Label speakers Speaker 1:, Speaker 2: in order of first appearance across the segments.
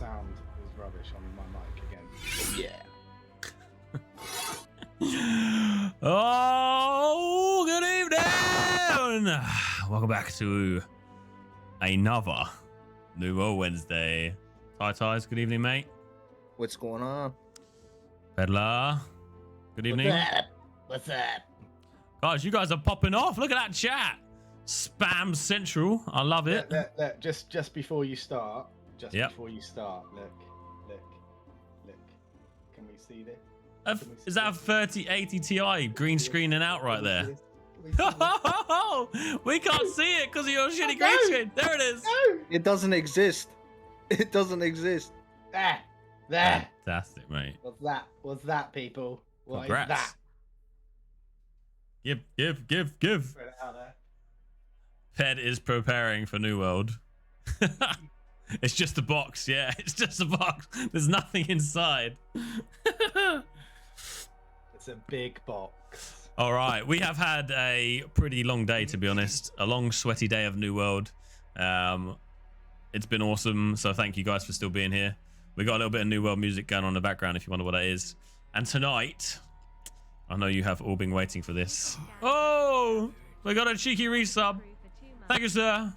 Speaker 1: sound was rubbish on my mic again.
Speaker 2: Yeah.
Speaker 3: Oh, good evening! Welcome back to another New World Wednesday. Ties, good evening, mate.
Speaker 2: What's going on?
Speaker 3: Peddler, good evening.
Speaker 2: What's up?
Speaker 3: Guys, you guys are popping off. Look at that chat. Spam Central. I love it.
Speaker 1: Look, just before you start, before you start, look. Can we see this?
Speaker 3: Is that a 3080 Ti green screening out right there? We can't see it because of your shitty green screen. There it is.
Speaker 2: It doesn't exist. It doesn't exist.
Speaker 1: There.
Speaker 3: Fantastic, mate.
Speaker 1: What's that, people? What
Speaker 3: Congrats.
Speaker 1: is that?
Speaker 3: Give.
Speaker 1: Put it out there.
Speaker 3: Ped is preparing for New World. It's just a box, yeah. It's just a box. There's nothing inside.
Speaker 1: It's a big box.
Speaker 3: All right, we have had a pretty long day, to be honest. A long, sweaty day of New World. It's been awesome, so thank you guys for still being here. We got a little bit of New World music going on in the background, if you wonder what that is. And tonight, I know you have all been waiting for this. Oh, we got a cheeky resub. Thank you, sir.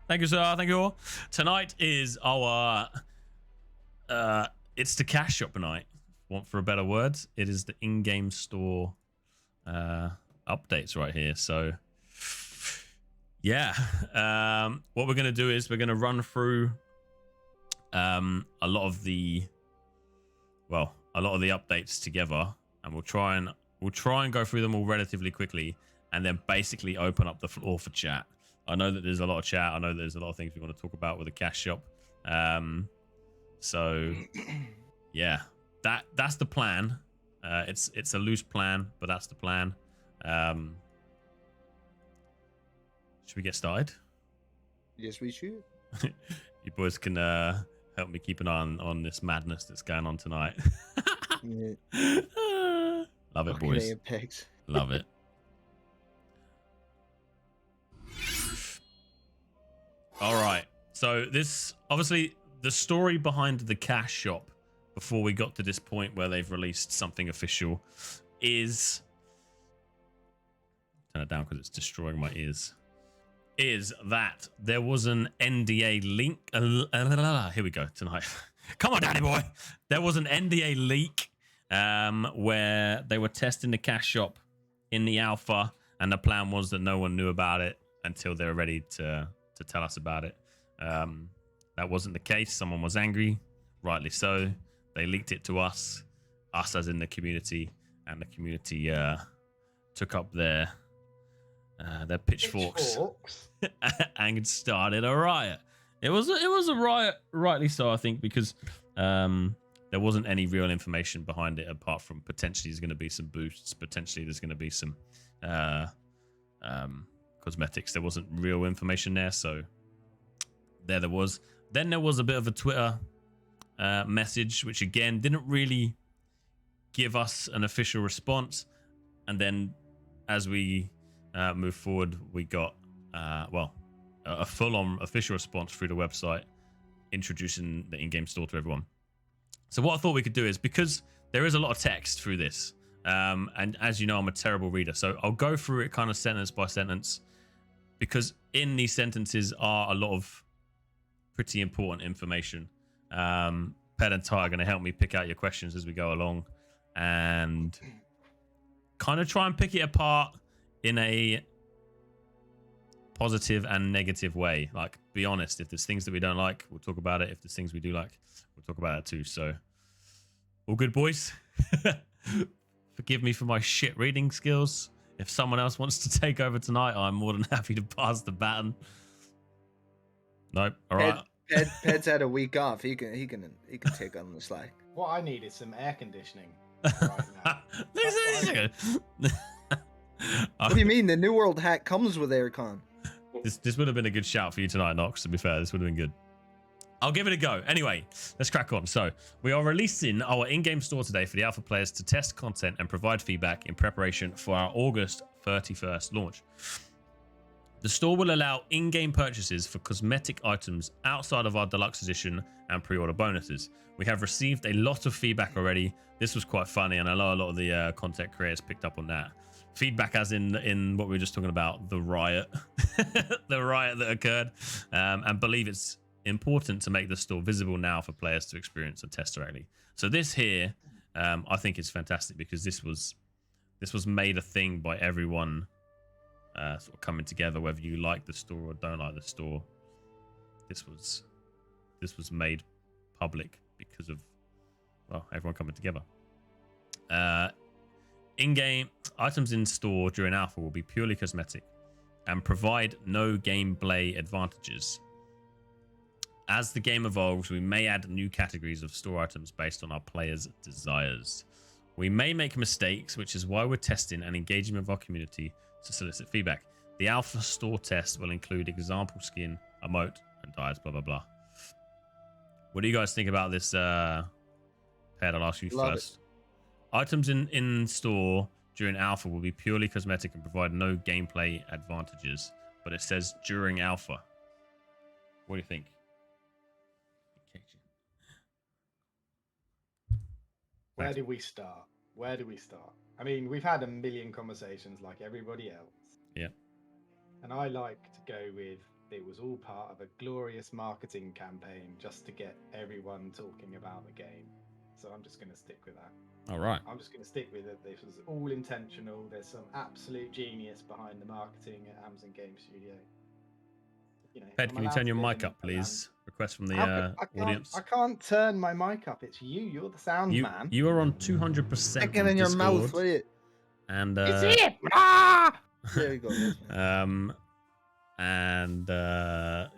Speaker 3: Thank you, sir. Thank you all. Tonight is our it's the cash shop night. Want for a better word? It is the in-game store updates right here. So yeah, what we're gonna do is we're gonna run through a lot of the updates together, and we'll try and go through them all relatively quickly, and then basically open up the floor for chat. I know that there's a lot of chat. I know that there's a lot of things we want to talk about with the cash shop. So yeah, that's the plan. It's a loose plan, but that's the plan. Should we get started?
Speaker 2: Yes, we should.
Speaker 3: You boys can help me keep an eye on this madness that's going on tonight.
Speaker 2: Yeah.
Speaker 3: Love it, boys.
Speaker 2: Apex.
Speaker 3: Love it. All right. So this, obviously, the story behind the cash shop before we got to this point where they've released something official is... Turn it down because it's destroying my ears. Is that there was an NDA link. Here we go tonight. Come on, Danny boy. There was an NDA leak where they were testing the cash shop in the alpha, and the plan was that no one knew about it until they were ready to tell us about it. That wasn't the case. Someone was angry, rightly so. They leaked it to us as in the community, and the community took up their pitchforks and started a riot. It was a riot, rightly so, I think, because there wasn't any real information behind it apart from potentially there's going to be some boosts, potentially there's going to be some cosmetics. There wasn't real information there, so there was. Then there was a bit of a Twitter message, which again didn't really give us an official response. And then as we move forward, we got a full-on official response through the website introducing the in-game store to everyone. So what I thought we could do is, because there is a lot of text through this, and as you know, I'm a terrible reader, so I'll go through it kind of sentence by sentence, because in these sentences are a lot of pretty important information. Ped and Ty are going to help me pick out your questions as we go along and kind of try and pick it apart in a positive and negative way. Like, be honest, if there's things that we don't like, we'll talk about it. If there's things we do like, we'll talk about it too. So, all good, boys? Forgive me for my shit reading skills. If someone else wants to take over tonight, I'm more than happy to pass the baton. Nope. All right.
Speaker 2: Ped's had a week off. He can take on the slack.
Speaker 1: What I need is some air conditioning right now.
Speaker 2: What do you mean? The New World hat comes with aircon.
Speaker 3: This would have been a good shout for you tonight, Nox, to be fair. This would have been good. I'll give it a go. Anyway, let's crack on. So, we are releasing our in-game store today for the alpha players to test content and provide feedback in preparation for our August 31st launch. The store will allow in-game purchases for cosmetic items outside of our deluxe edition and pre-order bonuses. We have received a lot of feedback already. This was quite funny, and I know a lot of the content creators picked up on that. Feedback as in what we were just talking about, the riot. The riot that occurred. And believe it's important to make the store visible now for players to experience and test directly. So this here, I think is fantastic because this was made a thing by everyone sort of coming together, whether you like the store or don't like the store. This was made public because of, well, everyone coming together. In-game items in store during alpha will be purely cosmetic and provide no gameplay advantages. As the game evolves, we may add new categories of store items based on our players' desires. We may make mistakes, which is why we're testing and engaging with our community to solicit feedback. The alpha store test will include example skin, emote, and diets, blah, blah, blah. What do you guys think about this? Ped, I'll ask you first. Items in store during alpha will be purely cosmetic and provide no gameplay advantages, but it says during alpha. What do you think?
Speaker 1: Where do we start? Where do we start? I mean, we've had a million conversations like everybody else.
Speaker 3: Yeah.
Speaker 1: And I like to go with it was all part of a glorious marketing campaign just to get everyone talking about the game. So I'm just going to stick with that.
Speaker 3: All right.
Speaker 1: I'm just going to stick with it. This was all intentional. There's some absolute genius behind the marketing at Amazon Game Studio. You know,
Speaker 3: Ped, can you turn your mic up, please? Request from the audience.
Speaker 1: I can't turn my mic up. It's you. You're the sound man.
Speaker 3: You are on 200%.
Speaker 2: Get in your mouth, will you?
Speaker 3: And
Speaker 1: it's it. Ah!
Speaker 2: There you go.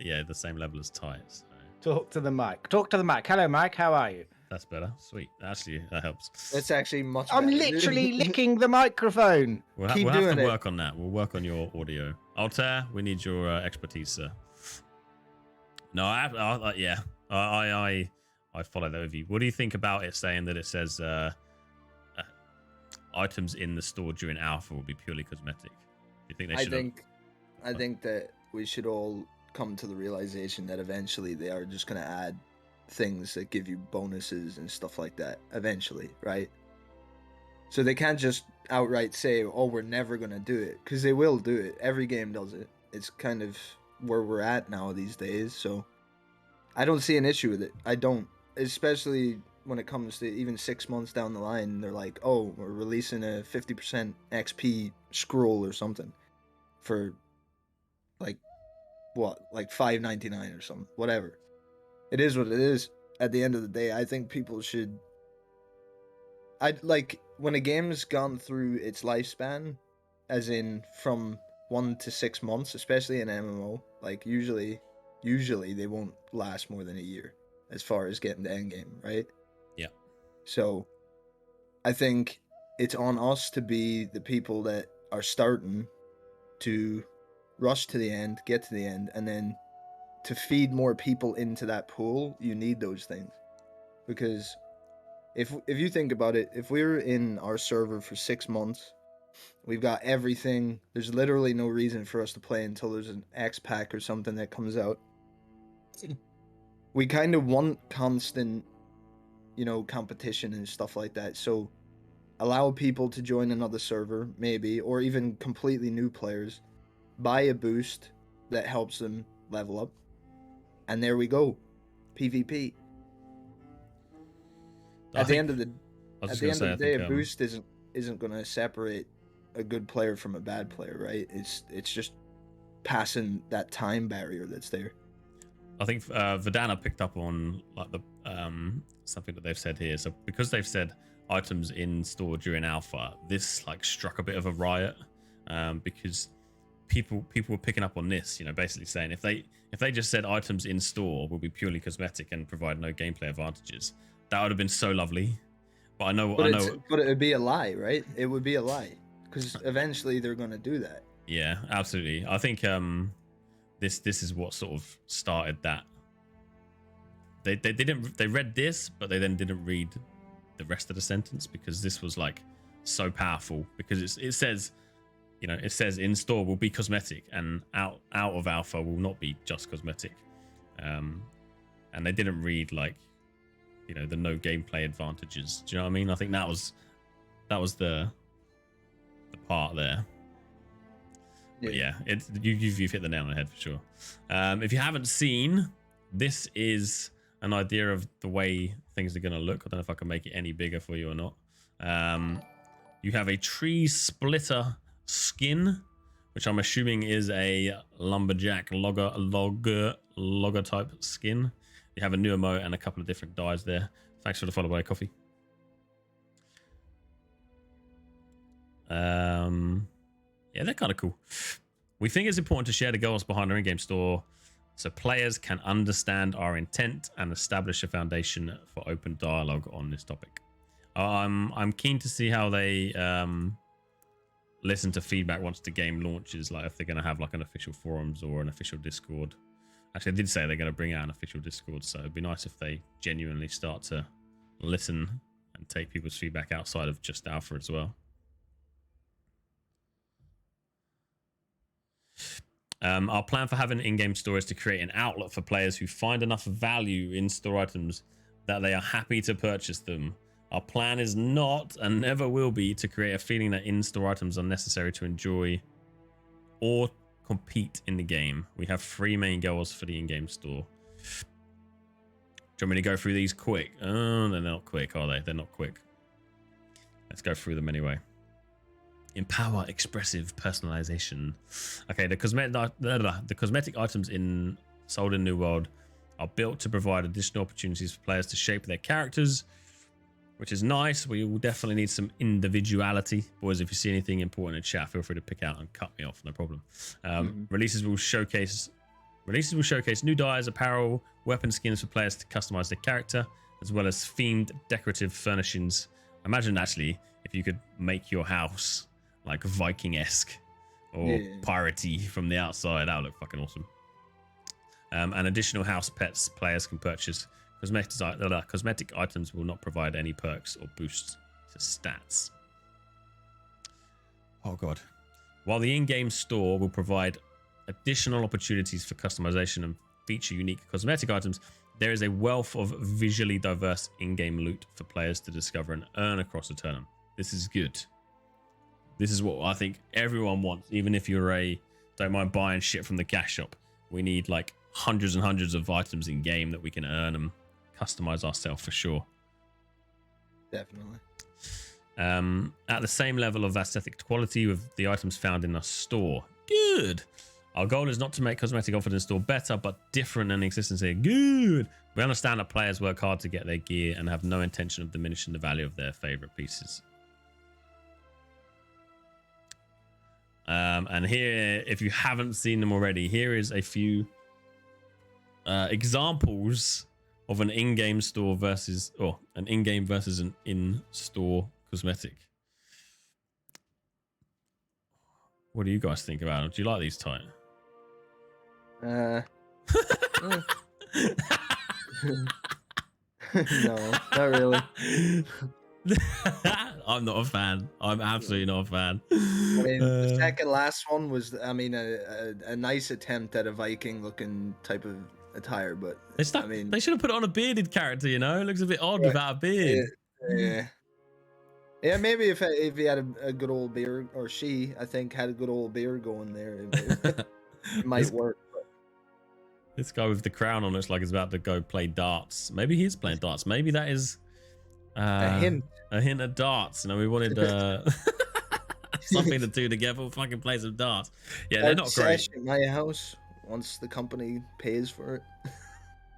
Speaker 3: Yeah, the same level as Ty. So.
Speaker 1: Talk to the mic. Talk to the mic. Hello, Mike. How are you?
Speaker 3: That's better. Sweet. Actually, that helps.
Speaker 2: That's actually much
Speaker 1: I'm
Speaker 2: better.
Speaker 1: literally licking the microphone.
Speaker 3: We'll have to work on that. We'll work on your audio. Altair, we need your expertise, sir. No, I follow that with you. What do you think about it saying that it says items in the store during alpha will be purely cosmetic? Do you think they should?
Speaker 2: I think that we should all come to the realization that eventually they are just going to add things that give you bonuses and stuff like that eventually, right? So they can't just outright say, oh, we're never going to do it, because they will do it. Every game does it. It's kind of where we're at now these days, so I don't see an issue with it. I don't, especially when it comes to even 6 months down the line, they're like, oh, we're releasing a 50% XP scroll or something for like $5.99 or something, whatever. It is what it is. At the end of the day, I think people should, when a game's gone through its lifespan, as in from 1 to 6 months, especially in MMO, like usually they won't last more than a year as far as getting to end game, right?
Speaker 3: Yeah.
Speaker 2: So I think it's on us to be the people that are starting to rush to the end, get to the end, and then to feed more people into that pool, you need those things. Because if you think about it, if we're in our server for 6 months, we've got everything, there's literally no reason for us to play until there's an X pack or something that comes out. We kind of want constant, competition and stuff like that. So allow people to join another server, maybe, or even completely new players, buy a boost that helps them level up, and there we go. PvP. At the end of the day, a boost isn't going to separate a good player from a bad player, right? It's just passing that time barrier that's there.
Speaker 3: I think Danneh picked up on like the something that they've said here. So because they've said items in store during alpha, this like struck a bit of a riot because people were picking up on this, basically saying if they just said items in store will be purely cosmetic and provide no gameplay advantages, that would have been so lovely. But I know.
Speaker 2: But it would be a lie, right? It would be a lie because eventually they're going to do that.
Speaker 3: Yeah, absolutely. I think this is what sort of started that. They read this, but they then didn't read the rest of the sentence because this was like so powerful because it says you know, it says in store will be cosmetic, and out of alpha will not be just cosmetic. And they didn't read like, you know, the no gameplay advantages. Do you know what I mean? I think that was the part there. But yeah, you've hit the nail on the head for sure. If you haven't seen, this is an idea of the way things are going to look. I don't know if I can make it any bigger for you or not. You have a tree splitter skin, which I'm assuming is a lumberjack logger type skin. You have a new emote and a couple of different dyes there. Thanks for the follow by coffee. Yeah, they're kind of cool. We think it's important to share the goals behind our in-game store so players can understand our intent and establish a foundation for open dialogue on this topic. I'm keen to see how they listen to feedback once the game launches, like if they're going to have like an official forums or an official Discord. Actually, I did say they're going to bring out an official Discord, so it'd be nice if they genuinely start to listen and take people's feedback outside of just alpha as well. Our plan for having an in-game store is to create an outlet for players who find enough value in store items that they are happy to purchase them. Our plan is not and never will be to create a feeling that in-store items are necessary to enjoy or compete in the game. We have 3 main goals for the in-game store. Do you want me to go through these quick? Oh, they're not quick, are they? They're not quick. Let's go through them anyway. Empower expressive personalization. Okay, the cosmetic items sold in New World are built to provide additional opportunities for players to shape their characters, which is nice. We will definitely need some individuality. Boys, if you see anything important in chat, feel free to pick out and cut me off, no problem. Releases will showcase new dyes, apparel, weapon skins for players to customize their character, as well as themed decorative furnishings. Imagine actually if you could make your house like Viking-esque or piratey from the outside. That would look fucking awesome. And additional house pets players can purchase. Cosmetic items will not provide any perks or boosts to stats. Oh god. While the in-game store will provide additional opportunities for customization and feature unique cosmetic items, there is a wealth of visually diverse in-game loot for players to discover and earn across the tournament. This is good. This is what I think everyone wants, even if you're don't mind buying shit from the cash shop. We need like hundreds and hundreds of items in game that we can earn and customize ourselves for sure.
Speaker 2: Definitely.
Speaker 3: At the same level of aesthetic quality with the items found in our store. Good. Our goal is not to make cosmetic offered in store better, but different than existence here. Good. We understand that players work hard to get their gear and have no intention of diminishing the value of their favorite pieces. And here, if you haven't seen them already, here is a few examples of an in-game store versus, or an in-game versus an in-store cosmetic. What do you guys think about them? Do you like these type?
Speaker 2: No, not really.
Speaker 3: I'm not a fan. I'm absolutely not a fan.
Speaker 2: I mean, the second last one was, I mean, a nice attempt at a Viking-looking type of attire, but
Speaker 3: they should have put it on a bearded character. You know, it looks a bit odd without a beard.
Speaker 2: Yeah. Maybe if he had a good old beard, or she, I think, had a good old beard going there, it might work. But...
Speaker 3: This guy with the crown on looks like he's about to go play darts. Maybe he is playing darts. Maybe that is a hint of darts. You know, we wanted something to do together. We'll fucking play some darts. Yeah, they're not great.
Speaker 2: At my house once the company pays for it.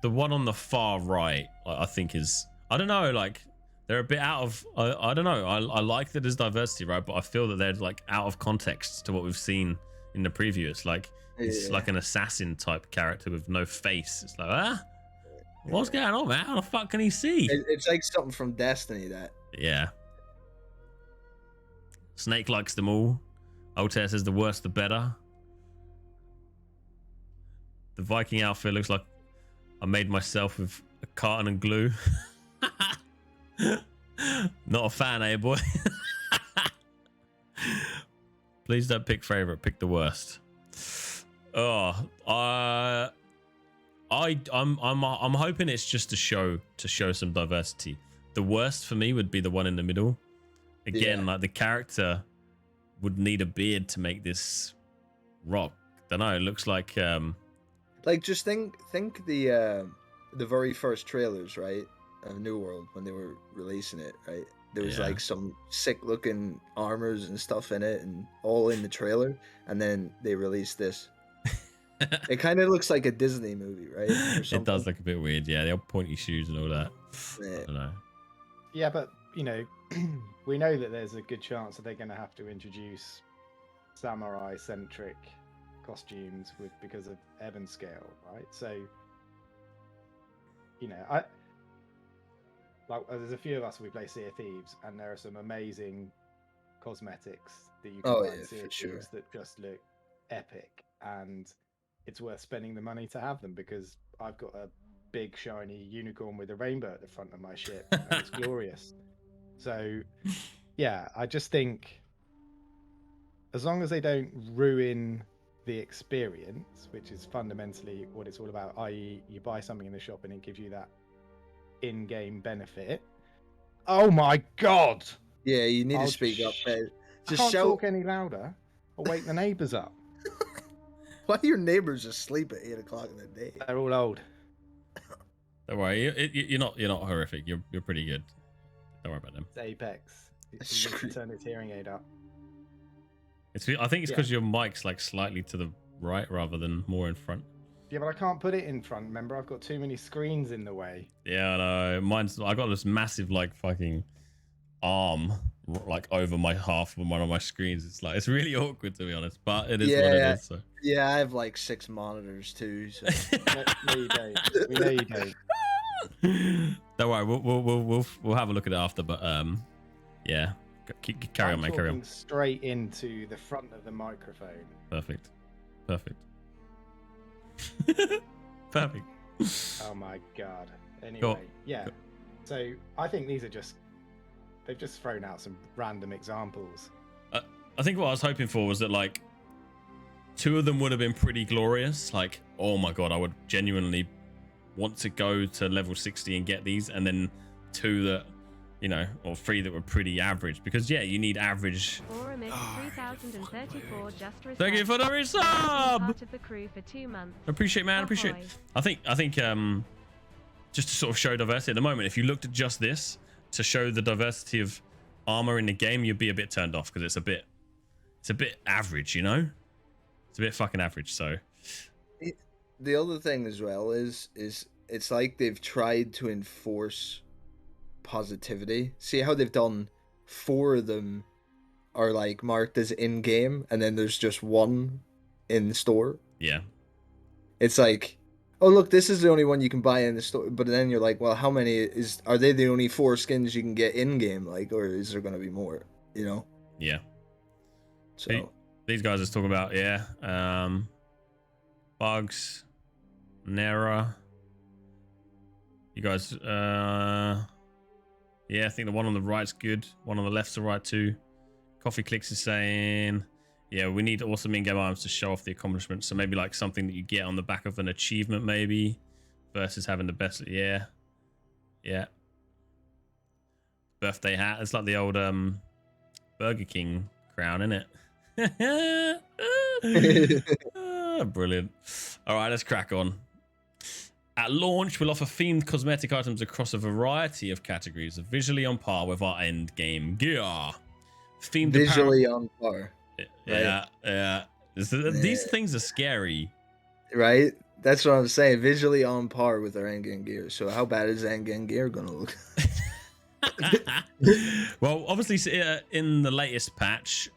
Speaker 3: The one on the far right, I think, is, I don't know, like they're a bit out of, I don't know. I like that there's diversity, right? But I feel that they're like out of context to what we've seen in the preview. It's like like an assassin type character with no face. It's like, what's going on, man? How the fuck can he see?
Speaker 2: It's like something from Destiny, that.
Speaker 3: Yeah. Snake likes them all. Altair says the worse the better. The Viking outfit looks like I made myself with a carton and glue. Not a fan, eh, boy? Please don't pick favorite. Pick the worst. Oh, I'm hoping it's just to show some diversity. The worst for me would be the one in the middle. Again, like the character would need a beard to make this rock. Don't know. It looks like
Speaker 2: just think the very first trailers, right, of New World when they were releasing it, right? There was like some sick looking armors and stuff in it, and all in the trailer, and then they released this. It kind of looks like a Disney movie, right?
Speaker 3: It does look a bit weird, yeah. The old pointy shoes and all that.
Speaker 2: Yeah.
Speaker 3: I don't know.
Speaker 1: Yeah, but you know, we know that there's a good chance that they're going to have to introduce samurai-centric costumes because of ebb and scale, right? So, you know, there's a few of us we play Sea of Thieves, and there are some amazing cosmetics that you can buy in Sea of Thieves that just look epic, and it's worth spending the money to have them because I've got a big shiny unicorn with a rainbow at the front of my ship, and it's glorious. So, yeah, I just think as long as they don't ruin the experience, which is fundamentally what it's all about, i.e., you buy something in the shop and it gives you that in-game benefit. Oh my god!
Speaker 2: Yeah, you need to speak up, man.
Speaker 1: Just I can't talk any louder. I'll wake the neighbours up.
Speaker 2: Why are your neighbours asleep at 8 o'clock in the day?
Speaker 1: They're all old.
Speaker 3: Don't worry, you're not horrific. You're pretty good. Don't worry about them.
Speaker 1: It's Apex. You can turn its hearing aid up.
Speaker 3: I think it's because your mic's like slightly to the right rather than more in front.
Speaker 1: Yeah, but I can't put it in front. Remember, I've got too many screens in the way.
Speaker 3: Yeah, I know. I got this massive like fucking arm like over my half of one of my screens. It's really awkward to be honest, but it is what it is. So.
Speaker 2: Yeah, I have like 6 monitors too. So.
Speaker 1: No, you don't. We know you don't.
Speaker 3: Don't worry, we'll have a look at it after. But yeah, carry on, mate. Carry on.
Speaker 1: Straight into the front of the microphone.
Speaker 3: Perfect. Perfect.
Speaker 1: Oh my god. Anyway,
Speaker 3: cool.
Speaker 1: Yeah. So I think they've just thrown out some random examples.
Speaker 3: I think what I was hoping for was that like 2 of them would have been pretty glorious. Like, oh my god, I would genuinely want to go to level 60 and get these, and then 2 that, you know, or 3 that were pretty average. Because yeah, you need average. Thank you for the resub.
Speaker 4: Of the crew for 2 months.
Speaker 3: Appreciate, man. Appreciate. I think just to sort of show diversity at the moment, if you looked at just this to show the diversity of armor in the game, you'd be a bit turned off because it's a bit average, you know. It's a bit fucking average. So
Speaker 2: the other thing as well is it's like they've tried to enforce positivity. See how they've done 4 of them are like marked as in-game, and then there's just 1 in store.
Speaker 3: Yeah,
Speaker 2: it's like, oh look, this is the only one you can buy in the store, but then you're like, well, how many are they the only 4 skins you can get in-game, like, or is there going to be more, you know?
Speaker 3: Yeah.
Speaker 2: So
Speaker 3: these guys are talking about bugs, Nera. You guys yeah, I think the one on the right's good. One on the left's all right too. Coffee Clicks is saying, yeah, we need awesome in-game items to show off the accomplishment. So maybe like something that you get on the back of an achievement, maybe, versus having the best. Yeah. Birthday hat. It's like the old Burger King crown, isn't it? Brilliant. All right, let's crack on. At launch, we'll offer themed cosmetic items across a variety of categories, visually on par with our end game gear. Themed
Speaker 2: visually on par.
Speaker 3: Yeah. These things are scary.
Speaker 2: Right? That's what I'm saying. Visually on par with our end game gear. So how bad is end game gear going to look?
Speaker 3: Well, obviously, in the latest patch,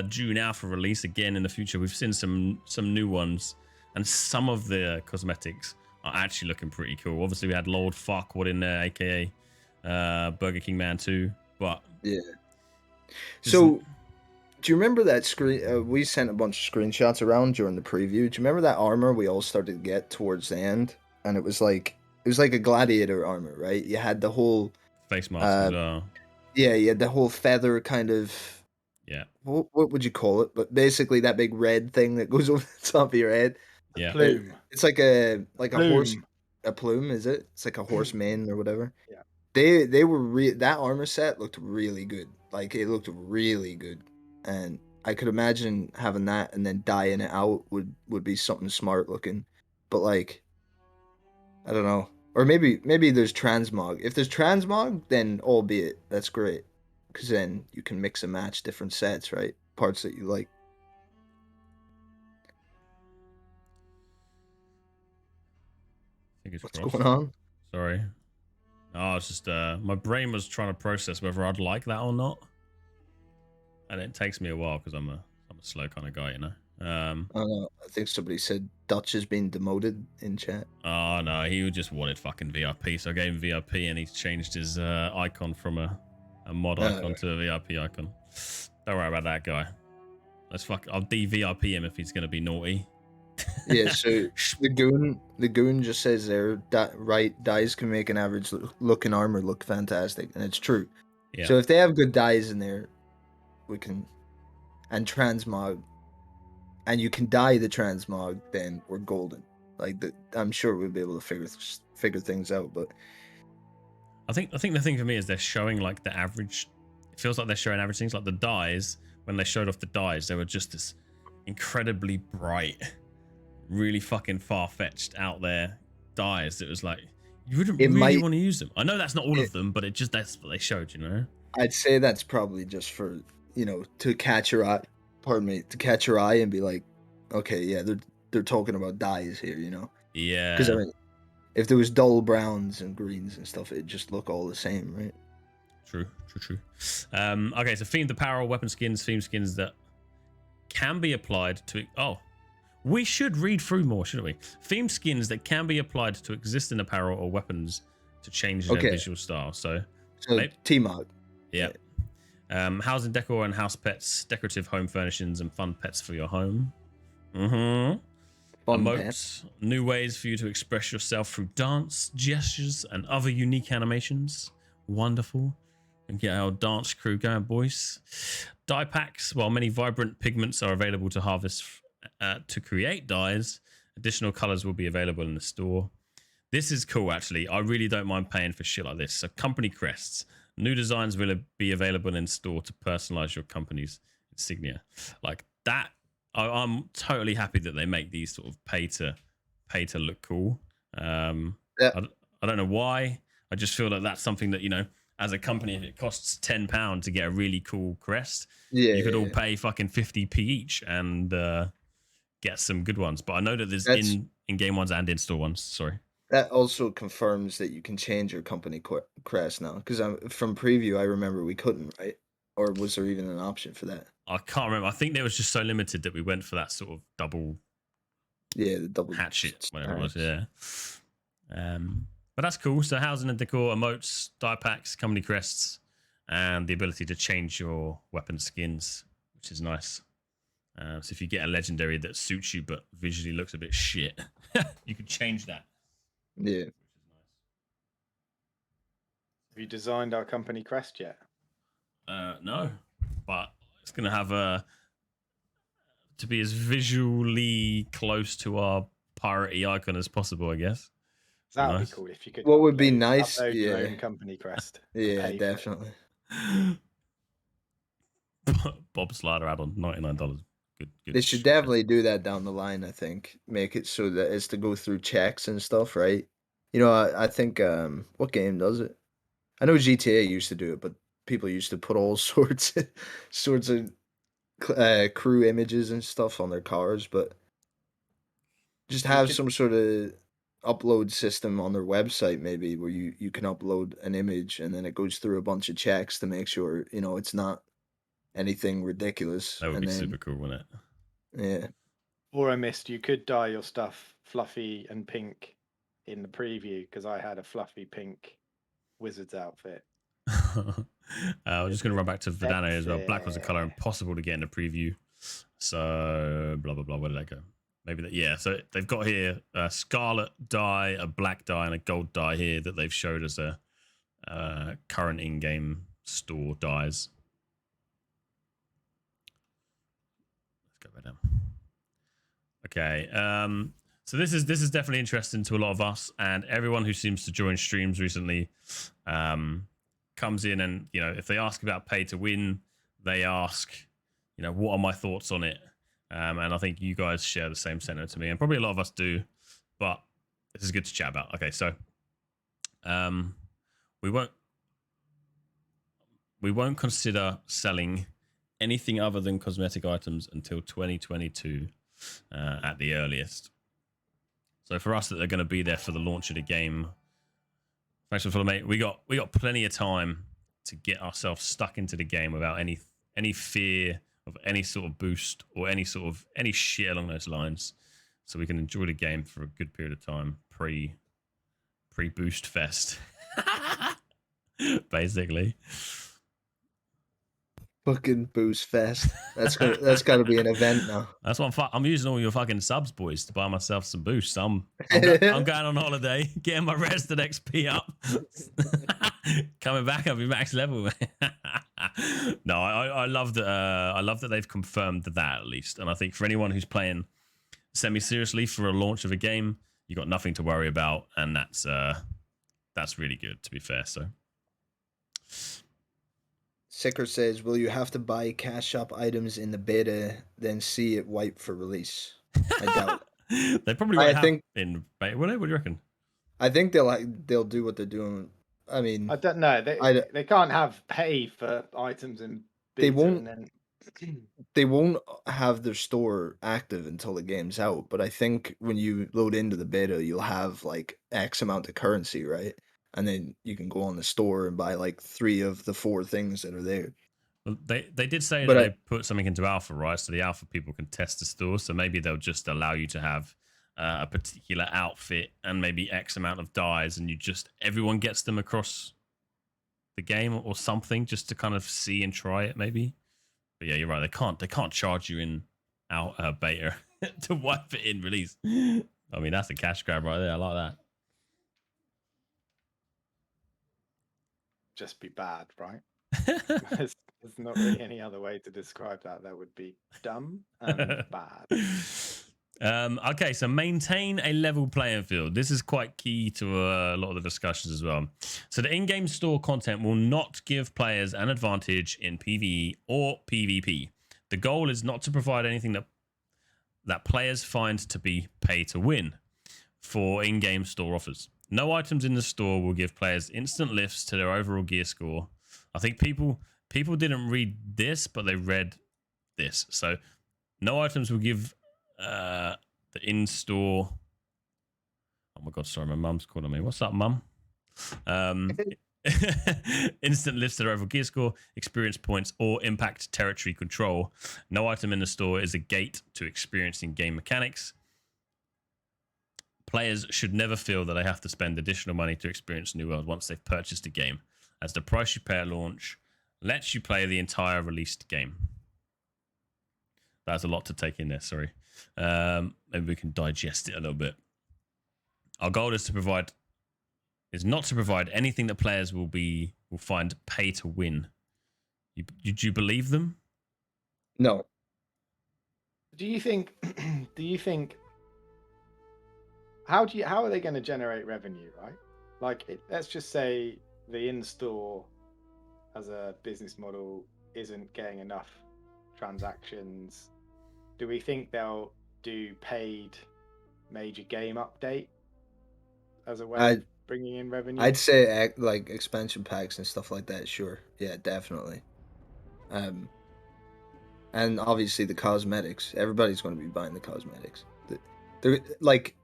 Speaker 3: due now for release again in the future, we've seen some new ones, and some of the cosmetics are actually looking pretty cool. Obviously, we had Lord Farquaad in there, aka Burger King Man 2. But
Speaker 2: yeah. So, do you remember that screen? We sent a bunch of screenshots around during the preview. Do you remember that armor we all started to get towards the end? And it was like a gladiator armor, right? You had the whole
Speaker 3: face mask as well.
Speaker 2: Yeah, you had the whole feather kind of
Speaker 3: Yeah.
Speaker 2: What would you call it? But basically, that big red thing that goes over the top of your head.
Speaker 3: Yeah.
Speaker 1: Plume.
Speaker 2: It's like a horse.
Speaker 1: Plume.
Speaker 2: A plume, is it? It's like a horse mane or whatever.
Speaker 1: Yeah.
Speaker 2: They were that armor set looked really good. Like it looked really good, and I could imagine having that and then dyeing it out would be something smart looking. But like, I don't know. Or maybe there's transmog. If there's transmog, then albeit that's great, because then you can mix and match different sets, right? Parts that you like.
Speaker 3: Fingers
Speaker 2: What's
Speaker 3: crossed.
Speaker 2: going on?
Speaker 3: Sorry. Oh, it's just my brain was trying to process whether I'd like that or not, and it takes me a while because I'm a slow kind of guy, you know.
Speaker 2: I think somebody said Dutch has been demoted in chat.
Speaker 3: Oh no, he just wanted fucking VIP, so I gave him VIP, and he's changed his icon from a mod icon to a VIP icon. Don't worry about that guy. I'll de-VIP him if he's gonna be naughty.
Speaker 2: Yeah, so the goon just says there that dyes can make an average looking armor look fantastic, and it's true.
Speaker 3: Yeah.
Speaker 2: So if they have good dyes in there, we can, and transmog, and you can dye the transmog, then we're golden. Like I'm sure we'll be able to figure things out. But
Speaker 3: I think the thing for me is they're showing like the average. It feels like they're showing average things, like the dyes. When they showed off the dyes, they were just this incredibly bright, really fucking far-fetched out there dyes. It was like you wouldn't really want to use them. I know that's not all of them, but that's what they showed, you know.
Speaker 2: I'd say that's probably just for, to catch your eye. Pardon me, to catch your eye and be like, okay, yeah, they're talking about dyes here, you know.
Speaker 3: Yeah.
Speaker 2: Because I mean, if there was dull browns and greens and stuff, it'd just look all the same, right?
Speaker 3: True. Okay, so themed apparel, weapon skins, theme skins that can be applied to. Oh, we should read through more, shouldn't we? Theme skins that can be applied to existing apparel or weapons to change their visual style. So
Speaker 2: T-Mod.
Speaker 3: Yeah. Housing decor and house pets, decorative home furnishings, and fun pets for your home.
Speaker 2: Fun
Speaker 3: Emotes,
Speaker 2: pets.
Speaker 3: New ways for you to express yourself through dance, gestures, and other unique animations. Wonderful. And get our dance crew going, boys. Dye packs. While many vibrant pigments are available to harvest to create dyes, additional colors will be available in the store. This is cool, actually. I really don't mind paying for shit like this. So company crests. New designs will be available in store to personalize your company's insignia. Like that, I'm totally happy that they make these sort of pay to look cool. I don't know why. I just feel that that's something that, as a company, if it costs £10 to get a really cool crest, you could all pay fucking 50p each and get some good ones. But I know that there's in-game ones and in-store ones. Sorry.
Speaker 2: That also confirms that you can change your company crest now. Because from preview, I remember we couldn't, right? Or was there even an option for that?
Speaker 3: I can't remember. I think there was just so limited that we went for that sort of double.
Speaker 2: Yeah, the double
Speaker 3: hatchet, whatever it was. Yeah. But that's cool. So housing and decor, emotes, dye packs, company crests, and the ability to change your weapon skins, which is nice. So if you get a legendary that suits you but visually looks a bit shit, you can change that.
Speaker 2: Yeah.
Speaker 1: Have you designed our company crest yet?
Speaker 3: No, but it's going to have to be as visually close to our piratey icon as possible, I guess.
Speaker 1: That would be cool if you could.
Speaker 2: What would be nice?
Speaker 1: Upload your own company crest.
Speaker 2: Yeah, definitely.
Speaker 3: Bob Slider add-on, $99. Good.
Speaker 2: They should definitely do that down the line. I think make it so that it's to go through checks and stuff, right? I think what game does it? I know GTA used to do it, but people used to put all sorts of crew images and stuff on their cars, but just have some sort of upload system on their website, maybe, where you can upload an image and then it goes through a bunch of checks to make sure it's not anything ridiculous.
Speaker 3: That would be super cool, wouldn't it?
Speaker 2: Yeah.
Speaker 1: Or I missed, you could dye your stuff fluffy and pink in the preview, because I had a fluffy pink wizard's outfit.
Speaker 3: I was just going to run back to Danneh as well. Black was a color impossible to get in the preview. So blah blah blah. Where did that go? Maybe that. Yeah. So they've got here a scarlet dye, a black dye, and a gold dye here that they've showed as a current in-game store dyes. right down. Okay. So this is definitely interesting to a lot of us, and everyone who seems to join streams recently comes in, and if they ask about pay to win, they ask, what are my thoughts on it? And I think you guys share the same sentiment to me, and probably a lot of us do, but this is good to chat about. Okay, so we won't consider selling anything other than cosmetic items until 2022 at the earliest. So for us that they're going to be there for the launch of the game, thanks for following, mate. We got plenty of time to get ourselves stuck into the game without any fear of any sort of boost or any shit along those lines, so we can enjoy the game for a good period of time pre boost fest, basically.
Speaker 2: Fucking boost fest. That's gotta be an event now.
Speaker 3: That's what I'm using all your fucking subs, boys, to buy myself some boosts. I'm going on holiday, getting my rested XP up. Coming back, I'll be max level. No, I love that. I love that they've confirmed that at least. And I think for anyone who's playing semi-seriously for a launch of a game, you got nothing to worry about, and that's really good, to be fair. So.
Speaker 2: Sicker says, will you have to buy cash shop items in the beta, then see it wipe for release? I doubt.
Speaker 3: They probably won't have in beta. What do you reckon?
Speaker 2: I think they'll do what they're doing. I mean,
Speaker 1: I don't know. They can't have pay for items in beta.
Speaker 2: They won't have their store active until the game's out. But I think when you load into the beta, you'll have like X amount of currency, right? And then you can go on the store and buy like 3 of the 4 things that are there.
Speaker 3: Well, they did say that they put something into alpha, right? So the alpha people can test the store. So maybe they'll just allow you to have a particular outfit and maybe X amount of dyes, and everyone gets them across the game or something, just to kind of see and try it, maybe. But yeah, you're right. They can't charge you in beta to wipe it in release. I mean, that's a cash grab right there. I like that.
Speaker 1: Just be bad, right? There's not really any other way to describe that. That would be dumb and bad.
Speaker 3: Okay, so maintain a level playing field. This is quite key to a lot of the discussions as well. So the in-game store content will not give players an advantage in PvE or PvP. The goal is not to provide anything that players find to be pay to win for in-game store offers. No items in the store will give players instant lifts to their overall gear score. I think people didn't read this, but they read this. So no items will give the in-store... Oh my god, sorry, my mum's calling me. What's up, mum? Instant lifts to their overall gear score, experience points, or impact territory control. No item in the store is a gate to experiencing game mechanics. Players should never feel that they have to spend additional money to experience New World once they've purchased a game, as the price you pay at launch lets you play the entire released game. That's a lot to take in there, sorry. Maybe we can digest it a little bit. Our goal is not to provide anything that players will find pay to win. Do you believe them?
Speaker 2: No.
Speaker 1: Do you think how are they going to generate revenue, right? Like, let's just say the in-store as a business model isn't getting enough transactions. Do we think they'll do paid major game update as a way of bringing in revenue?
Speaker 2: I'd say like expansion packs and stuff like that. Sure, yeah, definitely. And obviously the cosmetics. Everybody's going to be buying the cosmetics. They're like,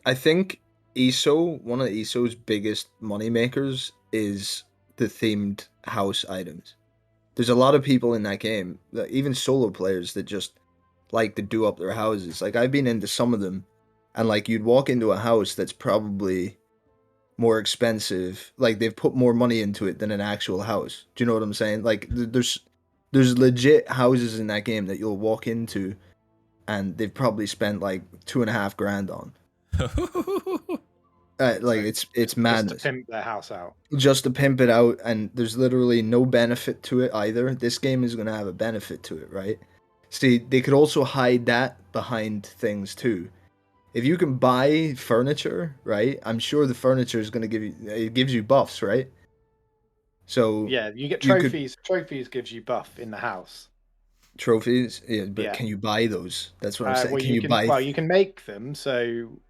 Speaker 2: I think one of ESO's biggest money makers is the themed house items. There's a lot of people in that game, even solo players, that just like to do up their houses. Like, I've been into some of them, and like, you'd walk into a house that's probably more expensive. Like, they've put more money into it than an actual house. Do you know what I'm saying? Like, there's legit houses in that game that you'll walk into, and they've probably spent like $2.5 grand on. Like, it's madness.
Speaker 1: Just to pimp their house out.
Speaker 2: Just to pimp it out, and there's literally no benefit to it either. This game is going to have a benefit to it, right? See, they could also hide that behind things too. If you can buy furniture, right? I'm sure the furniture is going to give you, it gives you buffs, right? So
Speaker 1: yeah, you get
Speaker 2: you could
Speaker 1: trophies. Trophies gives you buff in the house.
Speaker 2: trophies, yeah, but
Speaker 1: Yeah.
Speaker 2: can you buy those? That's what I'm saying.
Speaker 1: Well,
Speaker 2: Can you buy?
Speaker 1: Well, you can make them. So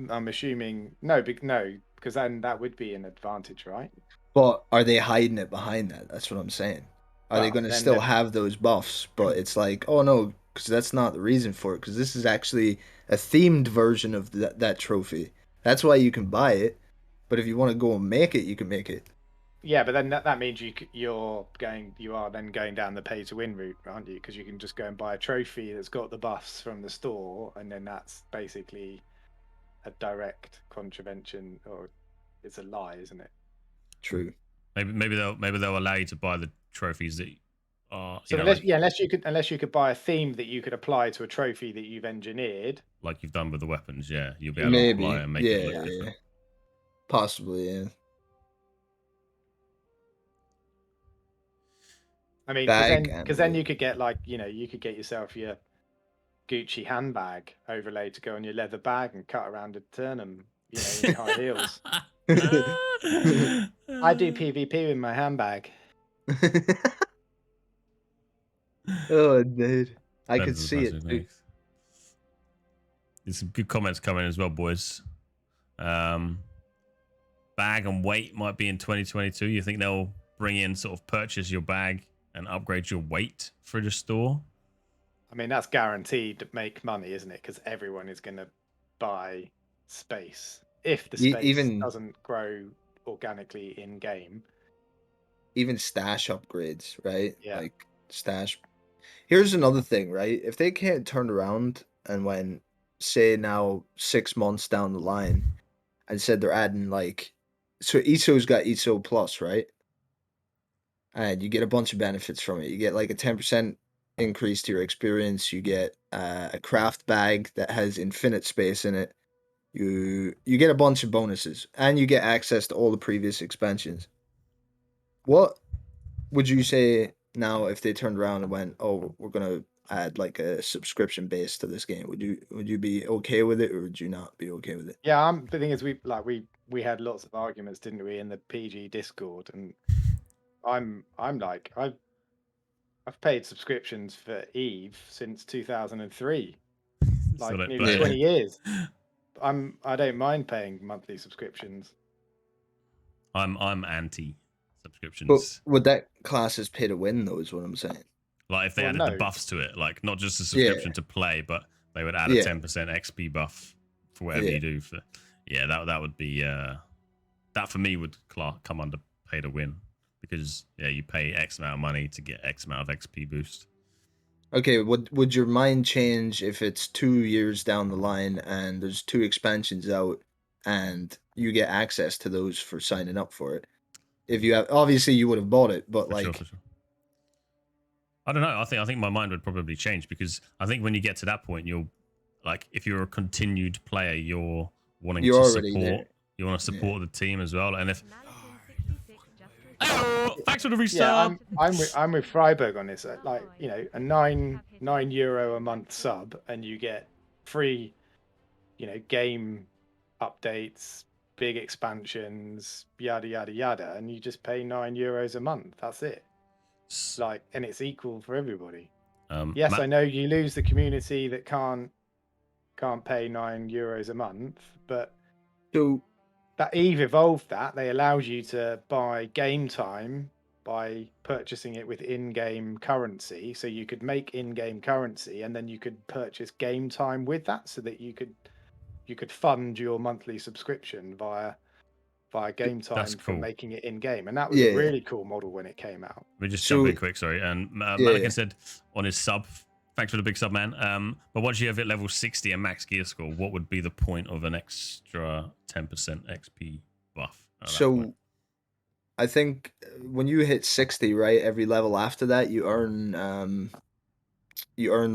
Speaker 1: I'm assuming no, because then that would be an advantage, right?
Speaker 2: But are they hiding it behind that? That's what I'm saying. Are they
Speaker 1: Well,
Speaker 2: going to
Speaker 1: then
Speaker 2: still have those buffs? But it's like, oh no, because that's not the reason for it. Because this is actually a themed version of that trophy. That's why you can buy it. But if you want to go and make it, you can make it.
Speaker 1: yeah, but then that means you are then going down the pay to win route, aren't you? Because you can just go and buy a trophy that's got the buffs from the store, and then that's basically a direct contravention, or it's a lie, isn't it?
Speaker 2: True.
Speaker 3: Maybe they'll allow you to buy the trophies that are
Speaker 1: So unless you could buy a theme that you could apply to a trophy that you've engineered,
Speaker 3: like you've done with the weapons. Yeah, you'll be able to apply
Speaker 2: Maybe.
Speaker 3: and make it
Speaker 2: Yeah,
Speaker 3: look
Speaker 2: yeah,
Speaker 3: different.
Speaker 2: yeah. Possibly, yeah.
Speaker 1: I mean, because then you could get you could get yourself your Gucci handbag overlaid to go on your leather bag and cut around and turn them, in your high heels. I do PvP with my handbag.
Speaker 2: Oh, dude. I could see it too.
Speaker 3: There's some good comments coming as well, boys. Bag and weight might be in 2022. You think they'll bring in sort of purchase your bag and upgrade your weight for the store?
Speaker 1: I mean, that's guaranteed to make money, isn't it? Because everyone is going to buy space if the space doesn't grow organically in game.
Speaker 2: Even stash upgrades, right?
Speaker 1: Yeah.
Speaker 2: Like stash. Here's another thing, right? If they can't turn around and when, say, now 6 months down the line, and said they're adding like, so ESO's got ESO Plus, right? And you get a bunch of benefits from it. You get like a 10% increase to your experience. You get a craft bag that has infinite space in it. You get a bunch of bonuses, and you get access to all the previous expansions. What would you say now if they turned around and went, "Oh, we're gonna add like a subscription base to this game"? Would you be okay with it, or would you not be okay with it?
Speaker 1: Yeah, the thing is, we had lots of arguments, didn't we, in the PG Discord, and I'm like I've paid subscriptions for Eve since 2003, like nearly 20 years. I don't mind paying monthly subscriptions.
Speaker 3: I'm anti subscriptions.
Speaker 2: But would that class as pay to win though? Is what I'm saying.
Speaker 3: Like if they added the buffs to it, like not just a subscription to play, but they would add a 10% XP buff for whatever you do. That would be that for me would come under pay to win, because you pay X amount of money to get X amount of XP boost.
Speaker 2: Okay, would your mind change if it's 2 years down the line and there's 2 expansions out and you get access to those for signing up for it? If you have, obviously you would have bought it, but for sure.
Speaker 3: I don't know. I think my mind would probably change, because I think when you get to that point, you'll like, if you're a continued player, you're wanting to support. There. You want to support the team as well, and if. Oh, thanks for the resub.
Speaker 1: Yeah, I'm with Freiburg on this. Like, a €9 a month sub, and you get free, game updates, big expansions, yada yada yada, and you just pay €9 a month. That's it. Like, and it's equal for everybody. Yes, I know you lose the community that can't pay €9 a month, but that Eve evolved that. They allowed you to buy game time by purchasing it with in-game currency, so you could make in-game currency, and then you could purchase game time with that, so that you could fund your monthly subscription via game time from making it in-game. And that was a really cool model when it came out.
Speaker 3: Let me just jump in quick, sorry. And Malikan said on his sub, thanks for the big sub, man. But once you have it level 60 and max gear score, what would be the point of an extra 10% XP buff?
Speaker 2: So I think when you hit 60, right, every level after that, you earn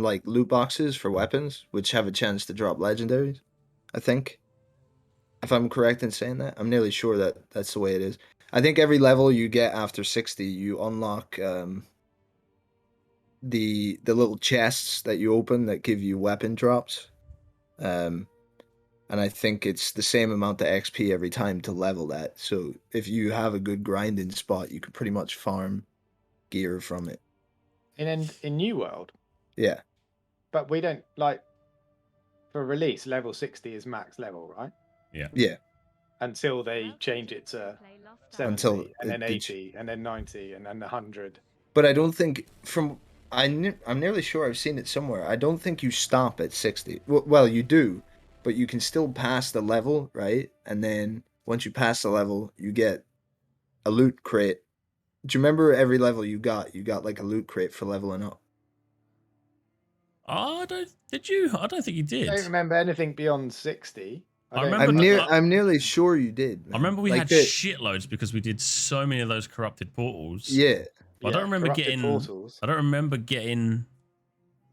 Speaker 2: like loot boxes for weapons, which have a chance to drop legendaries, I think. If I'm correct in saying that, I'm nearly sure that that's the way it is. I think every level you get after 60, you unlock the little chests that you open that give you weapon drops. And I think it's the same amount of XP every time to level that. So if you have a good grinding spot, you can pretty much farm gear from it.
Speaker 1: In New World?
Speaker 2: Yeah.
Speaker 1: But we don't, like, for release, level 60 is max level, right?
Speaker 3: Yeah.
Speaker 2: Yeah.
Speaker 1: Until they change it to 70, and then 80, and then 90, and then 100.
Speaker 2: But I don't think I'm nearly sure I've seen it somewhere. I don't think you stop at 60. Well, you do, but you can still pass the level, right? And then once you pass the level, you get a loot crate. Do you remember every level you got like a loot crate for leveling up?
Speaker 3: Did you? I don't think you did.
Speaker 1: I don't remember anything beyond 60.
Speaker 3: I'm
Speaker 2: nearly sure you did. Man.
Speaker 3: I remember we had shitloads because we did so many of those corrupted portals.
Speaker 2: Yeah.
Speaker 3: I don't remember getting portals. I don't remember getting.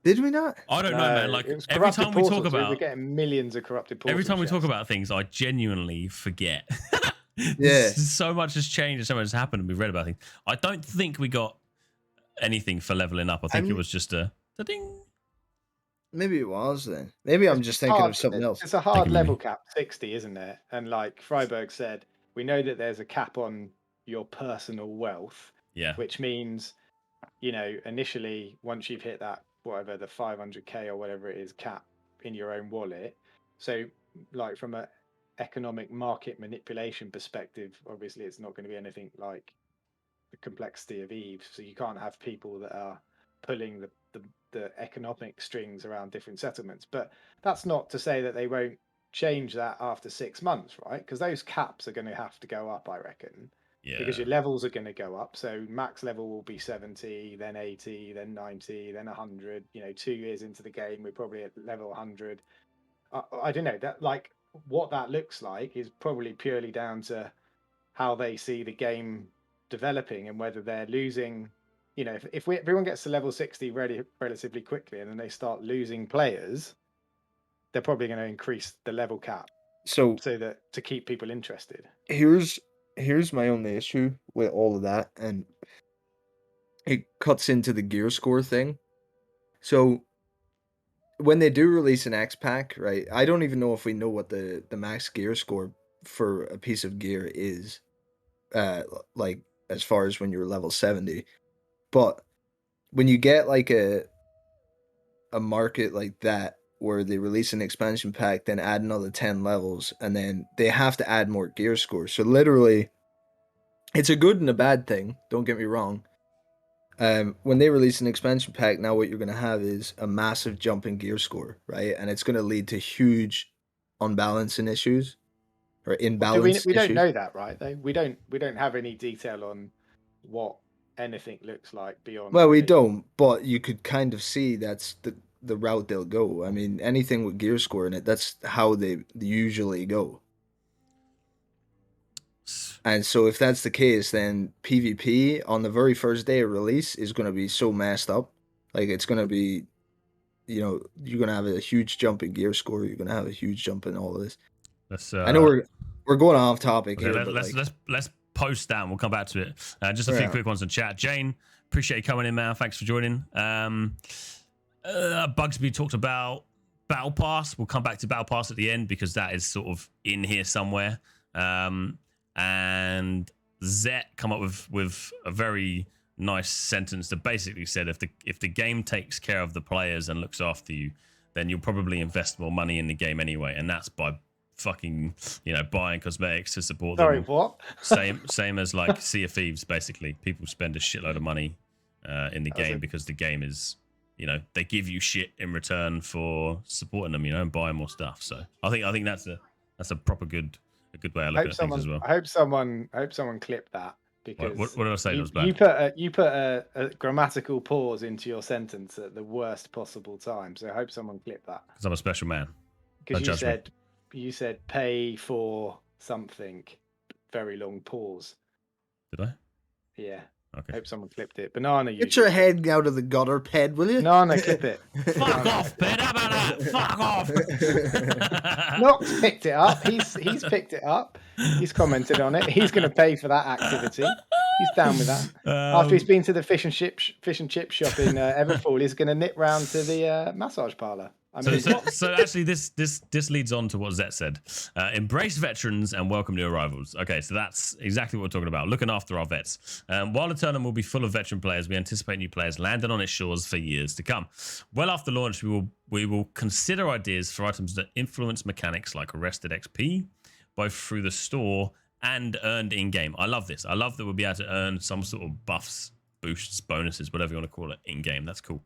Speaker 2: Did we not?
Speaker 3: I don't know, man. Like every time we talk about,
Speaker 1: we're getting millions of corrupted portals.
Speaker 3: Every time we talk about things, I genuinely forget.
Speaker 2: Yeah.
Speaker 3: So much has changed, so much has happened, and we've read about things. I don't think we got anything for leveling up. I think it was just a ding.
Speaker 2: Maybe it was then. Maybe I'm just thinking of something else.
Speaker 1: It's a hard level cap, 60, isn't it? And like Freiberg said, we know that there's a cap on your personal wealth.
Speaker 3: Yeah.
Speaker 1: Which means, initially, once you've hit that, whatever, the 500k or whatever it is cap in your own wallet. So, like, from a economic market manipulation perspective, obviously it's not going to be anything like the complexity of Eve. So you can't have people that are pulling the economic strings around different settlements. But that's not to say that they won't change that after 6 months, right? Because those caps are going to have to go up, I reckon.
Speaker 3: Yeah.
Speaker 1: Because your levels are going to go up. So max level will be 70, then 80, then 90, then 100. 2 years into the game, we're probably at level 100. I don't know. That, like, what that looks like is probably purely down to how they see the game developing and whether they're losing. If everyone gets to level 60 relatively quickly and then they start losing players, they're probably going to increase the level cap so that to keep people interested.
Speaker 2: Here's my only issue with all of that, and it cuts into the gear score thing. So when they do release an X pack, right? I don't even know if we know what the max gear score for a piece of gear is, like as far as when you're level 70. But when you get like a market like that where they release an expansion pack, then add another 10 levels, and then they have to add more gear score. So literally, it's a good and a bad thing. Don't get me wrong. When they release an expansion pack, now what you're going to have is a massive jump in gear score, right? And it's going to lead to huge unbalancing issues or imbalance.
Speaker 1: We don't know that, right? Though we don't have any detail on what anything looks like beyond.
Speaker 2: Well, we don't, but you could kind of see that's the route they'll go. I mean, anything with gear score in it, that's how they usually go. And so if that's the case, then PvP on the very first day of release is going to be so messed up. Like, it's going to be, you're going to have a huge jump in gear score. You're going to have a huge jump in all of this. I know we're going off topic here.
Speaker 3: Let's post that and we'll come back to it. Just a few quick ones in chat. Jane, appreciate you coming in, man. Thanks for joining. Bugsby talked about Battle Pass. We'll come back to Battle Pass at the end because that is sort of in here somewhere. And Zet come up with a very nice sentence that basically said if the game takes care of the players and looks after you, then you'll probably invest more money in the game anyway, and that's by fucking buying cosmetics to support them.
Speaker 1: Sorry, what?
Speaker 3: same as like Sea of Thieves. Basically, people spend a shitload of money in the game because the game is they give you shit in return for supporting them, and buying more stuff. So I think that's a proper good way of looking at things as well.
Speaker 1: I hope someone clipped that because
Speaker 3: what did I say?
Speaker 1: You put a grammatical pause into your sentence at the worst possible time. So I hope someone clipped that.
Speaker 3: Because I'm a special man.
Speaker 1: Because you said pay for something. Very long pause.
Speaker 3: Did I?
Speaker 1: Yeah.
Speaker 3: Okay.
Speaker 1: I hope someone clipped it. Banana,
Speaker 2: get your head out of the gutter, Ped, will you?
Speaker 1: Banana, clip it.
Speaker 3: Fuck off, Ped. How about that? Fuck off.
Speaker 1: Nox picked it up. He's picked it up. He's commented on it. He's going to pay for that activity. He's down with that. After he's been to the fish and chip shop in Everfall, he's going to nip round to the massage parlour. I mean,
Speaker 3: so actually, this leads on to what Zet said. Embrace veterans and welcome new arrivals. Okay, so that's exactly what we're talking about. Looking after our vets. While the tournament will be full of veteran players, we anticipate new players landing on its shores for years to come. Well after launch, we will consider ideas for items that influence mechanics like arrested XP, both through the store and earned in-game. I love this. I love that we'll be able to earn some sort of buffs, boosts, bonuses, whatever you want to call it, in-game. That's cool.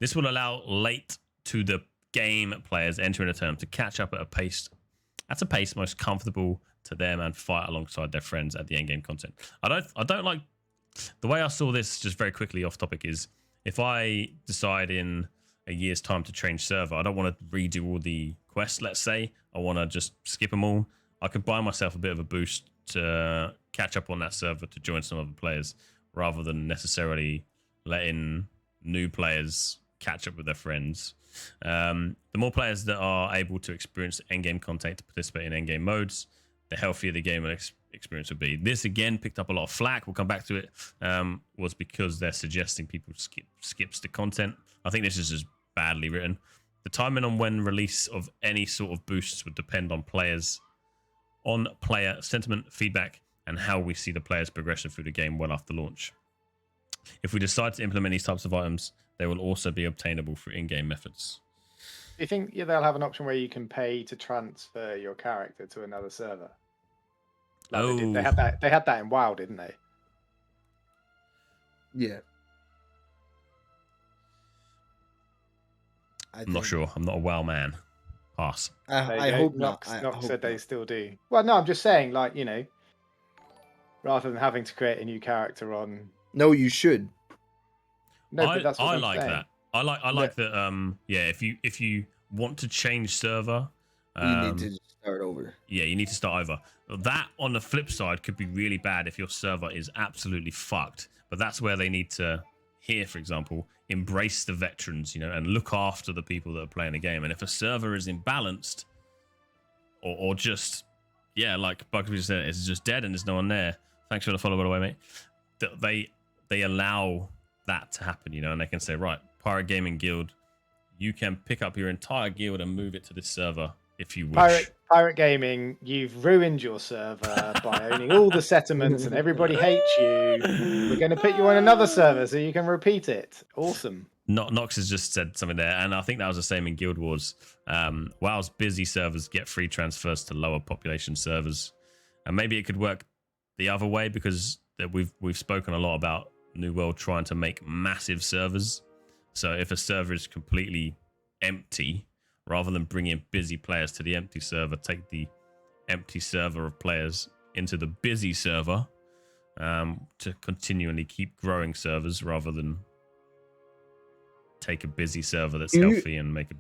Speaker 3: This will allow late to the game players entering a tournament to catch up at a pace most comfortable to them and fight alongside their friends at the end-game content. I don't like the way I saw this. Just very quickly off topic is if I decide in a year's time to change server, I don't want to redo all the quests. Let's say I want to just skip them all. I could buy myself a bit of a boost to catch up on that server to join some other players, rather than necessarily letting new players catch up with their friends. The more players that are able to experience endgame content to participate in endgame modes, the healthier the game experience would be. This again picked up a lot of flack. We'll come back to it. Was because they're suggesting people skips the content. I think this is just badly written. The timing on when release of any sort of boosts would depend on player sentiment, feedback, and how we see the players' progression through the game well after launch. If we decide to implement these types of items, they will also be obtainable through in-game methods.
Speaker 1: Do you think they'll have an option where you can pay to transfer your character to another server? Like they had that. They had that in WoW, didn't they?
Speaker 2: Yeah.
Speaker 3: I'm not sure. I'm not a WoW man. Pass.
Speaker 2: I hope not.
Speaker 1: Nox said they still do. Well, no, I'm just saying, like, rather than having to create a new character on.
Speaker 2: No, you should.
Speaker 1: No, but that's what
Speaker 3: I
Speaker 1: I'm
Speaker 3: like
Speaker 1: saying.
Speaker 3: that. I like that. Yeah, if you want to change server,
Speaker 2: you need to start over.
Speaker 3: Yeah, you need to start over. That on the flip side could be really bad if your server is absolutely fucked. But that's where they need to, here for example, embrace the veterans, and look after the people that are playing the game. And if a server is imbalanced, or just, yeah, like Bugsby said, it's just dead and there's no one there. Thanks for the follow, by the way, mate. They allow that to happen, and they can say, right, Pirate Gaming Guild, you can pick up your entire guild and move it to this server if you wish.
Speaker 1: Pirate Gaming, you've ruined your server by owning all the settlements and everybody hates you. We're going to put you on another server so you can repeat it. Awesome.
Speaker 3: Nox has just said something there, and I think that was the same in Guild Wars. WoW's busy servers get free transfers to lower population servers, and maybe it could work the other way, because we've spoken a lot about New World trying to make massive servers. So if a server is completely empty, rather than bringing busy players to the empty server, take the empty server of players into the busy server to continually keep growing servers, rather than take a busy server that's healthy and make a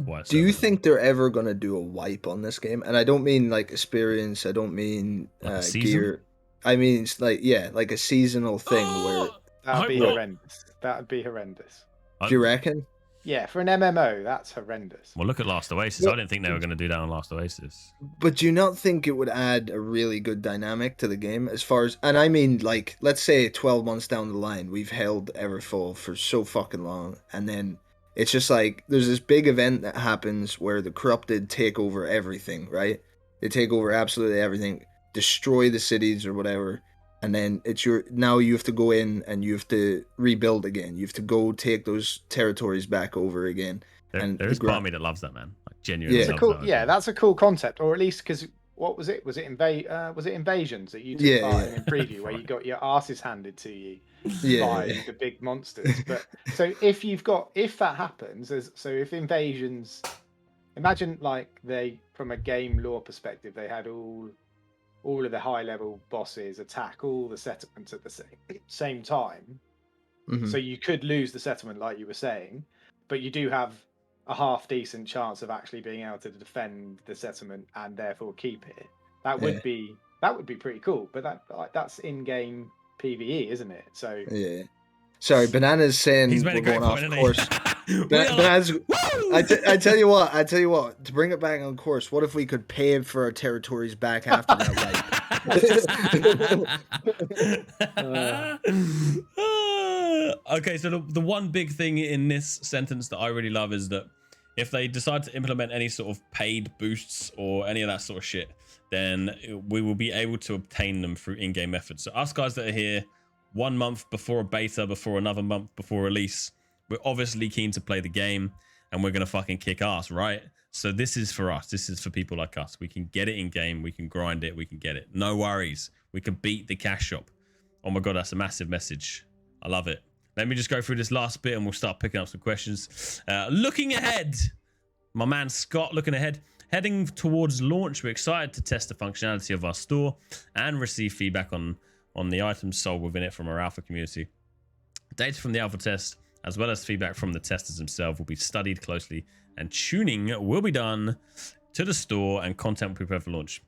Speaker 3: quiet server.
Speaker 2: Do you think they're ever going to do a wipe on this game? And I don't mean like experience. I don't mean gear. I mean, it's like a seasonal thing where
Speaker 1: that'd be horrendous. That'd be horrendous.
Speaker 2: Do you reckon?
Speaker 1: Yeah, for an MMO, that's horrendous.
Speaker 3: Well, look at Last Oasis. I didn't think they were going to do that on Last Oasis.
Speaker 2: But do you not think it would add a really good dynamic to the game as far as... And I mean, like, let's say 12 months down the line, we've held Everfall for so fucking long, and then it's just like, there's this big event that happens where the corrupted take over everything, right? They take over absolutely everything, destroy the cities or whatever, and then now you have to go in and you have to rebuild again. You have to go take those territories back over again.
Speaker 3: There is part of me that loves that, man. Like, genuinely loves that.
Speaker 1: That's a cool concept, or at least because what was it? Was it Invasions that you took part in preview, where you got your asses handed to you by the big monsters? But so if that happens, if Invasions, imagine like from a game lore perspective, they had all of the high-level bosses attack all the settlements at the same time. Mm-hmm. So you could lose the settlement, like you were saying, but you do have a half-decent chance of actually being able to defend the settlement and therefore keep it. That would be pretty cool. But that's in-game PvE, isn't it? So
Speaker 2: yeah. Sorry, Banana's saying we're going off course. Bananas, I tell you what, to bring it back on course, what if we could pay for our territories back after that,
Speaker 3: Okay, so the one big thing in this sentence that I really love is that if they decide to implement any sort of paid boosts or any of that sort of shit, then we will be able to obtain them through in-game methods. So us guys that are here 1 month before a beta, before another month before release, we're obviously keen to play the game and we're going to fucking kick ass, right? So this is for us. This is for people like us. We can get it in game. We can grind it. We can get it. No worries. We can beat the cash shop. Oh my God, that's a massive message. I love it. Let me just go through this last bit and we'll start picking up some questions. Looking ahead, my man Scott looking ahead. Heading towards launch, we're excited to test the functionality of our store and receive feedback on the items sold within it from our alpha community. Data from the alpha test, as well as feedback from the testers themselves, will be studied closely, and tuning will be done to the store and content will be prepared for launch.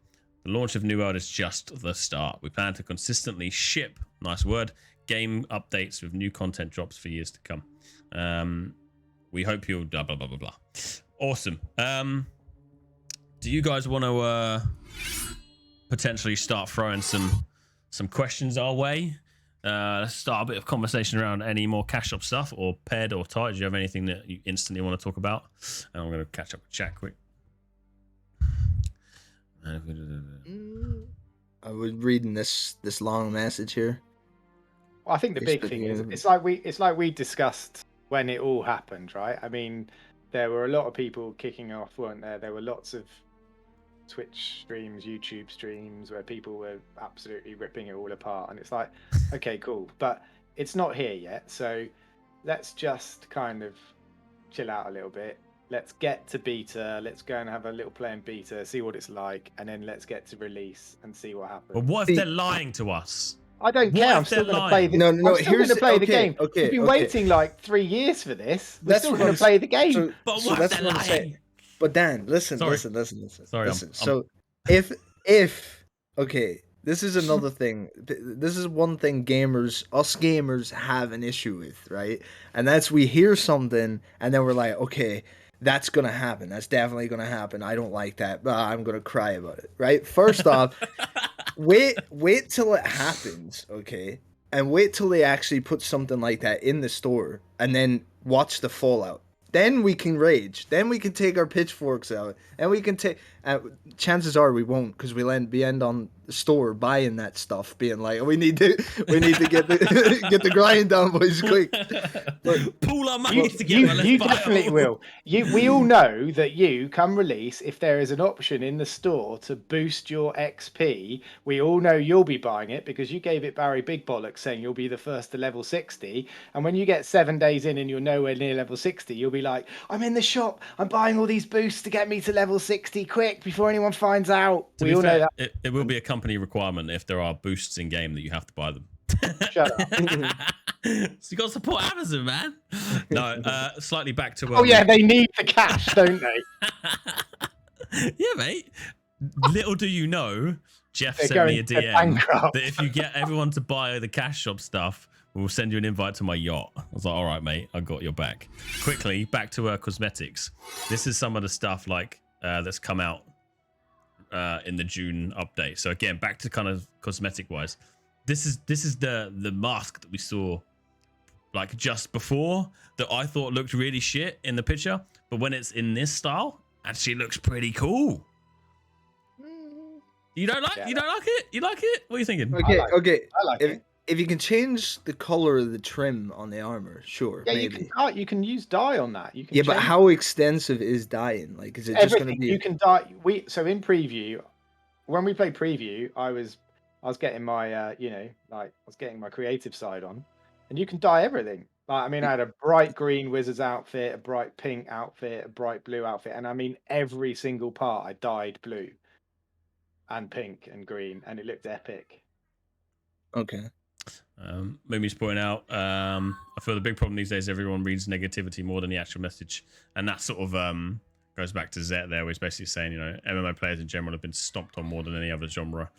Speaker 3: The launch of New World is just the start. We plan to consistently ship, nice word, game updates with new content drops for years to come. We hope you'll blah, blah, blah, blah, blah. Awesome. Do you guys want to potentially start throwing some questions our way? Let's start a bit of conversation around any more cash shop stuff, or Ped or Ty. Do you have anything that you instantly want to talk about? And I'm going to catch up with chat quick.
Speaker 2: I was reading this long message here.
Speaker 1: Well, I think the big thing is it's like we discussed when it all happened, right? I mean, there were a lot of people kicking off, weren't there? There were lots of Twitch streams, YouTube streams where people were absolutely ripping it all apart, and it's like, okay, cool, but it's not here yet, so let's just kind of chill out a little bit. Let's get to beta, let's go and have a little play in beta, see what it's like, and then let's get to release and see what happens.
Speaker 3: But what if they're lying to us?
Speaker 1: I don't care. I'm still going to play the game. I'm still going to play the game. We've been waiting like 3 years for this. We're still going to play the game.
Speaker 3: But what if they're lying?
Speaker 2: But Dan, listen.
Speaker 3: Sorry.
Speaker 2: Listen. So if okay, this is another thing. This is one thing us gamers have an issue with, right? And that's we hear something and then we're like, okay, that's gonna happen. That's definitely gonna happen. I don't like that. I'm gonna cry about it, right? First off, wait till it happens, okay? And wait till they actually put something like that in the store and then watch the fallout. Then we can rage. Then we can take our pitchforks out, and we can take. Chances are we won't, because we'll be on the store buying that stuff, being like, we need to get the grind down, boys, quick.
Speaker 3: But, pull our money together.
Speaker 1: You definitely will. We all know that you come release, if there is an option in the store to boost your XP, we all know you'll be buying it because you gave it Barry Big Bollocks saying you'll be the first to level 60, and when you get 7 days in and you're nowhere near level 60, you'll be like, I'm in the shop, I'm buying all these boosts to get me to level 60 quick before anyone finds out. We all know that.
Speaker 3: It will be a company requirement if there are boosts in game that you have to buy them.
Speaker 1: Shut up.
Speaker 3: So you got to support Amazon, man. No, slightly back to.
Speaker 1: Oh yeah, they need the cash, don't they?
Speaker 3: Yeah, mate. Little do you know, Jeff sent me a DM that if you get everyone to buy the cash shop stuff, we'll send you an invite to my yacht. I was like, all right, mate, I got your back. Quickly, back to cosmetics. This is some of the stuff like that's come out in the June update. So again, back to kind of cosmetic wise, this is the mask that we saw like just before that I thought looked really shit in the picture, but when it's in this style, actually looks pretty cool. You don't like it? You like it? What are you thinking?
Speaker 2: Okay.
Speaker 1: I like it.
Speaker 2: If you can change the color of the trim on the armor, sure.
Speaker 1: Yeah,
Speaker 2: maybe.
Speaker 1: you can use dye on that. You can
Speaker 2: but how extensive is dyeing? Like, is it just going to be?
Speaker 1: You can dye. So in preview, when we played preview, I was getting my I was getting my creative side on, and you can dye everything. Like, I mean, I had a bright green wizard's outfit, a bright pink outfit, a bright blue outfit, and I mean every single part I dyed blue and pink and green, and it looked epic.
Speaker 2: Okay.
Speaker 3: Mimi's pointing out, I feel the big problem these days, everyone reads negativity more than the actual message. And that sort of goes back to Zet there, where he's basically saying, MMO players in general have been stomped on more than any other genre.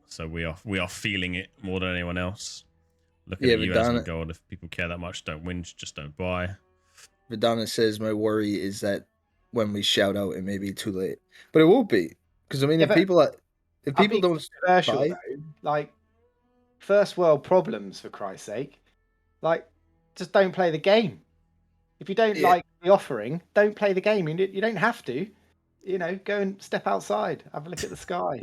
Speaker 3: So we are feeling it more than anyone else. Look at you as God. If people care that much, don't whinge, just don't buy.
Speaker 2: Vidana says, my worry is that when we shout out, it may be too late. But it won't be. Because, I mean, if people... If people don't
Speaker 1: commercial though, like first world problems for Christ's sake, like just don't play the game. If you don't like the offering, don't play the game. You don't have to. You know, go and step outside, have a look at the sky.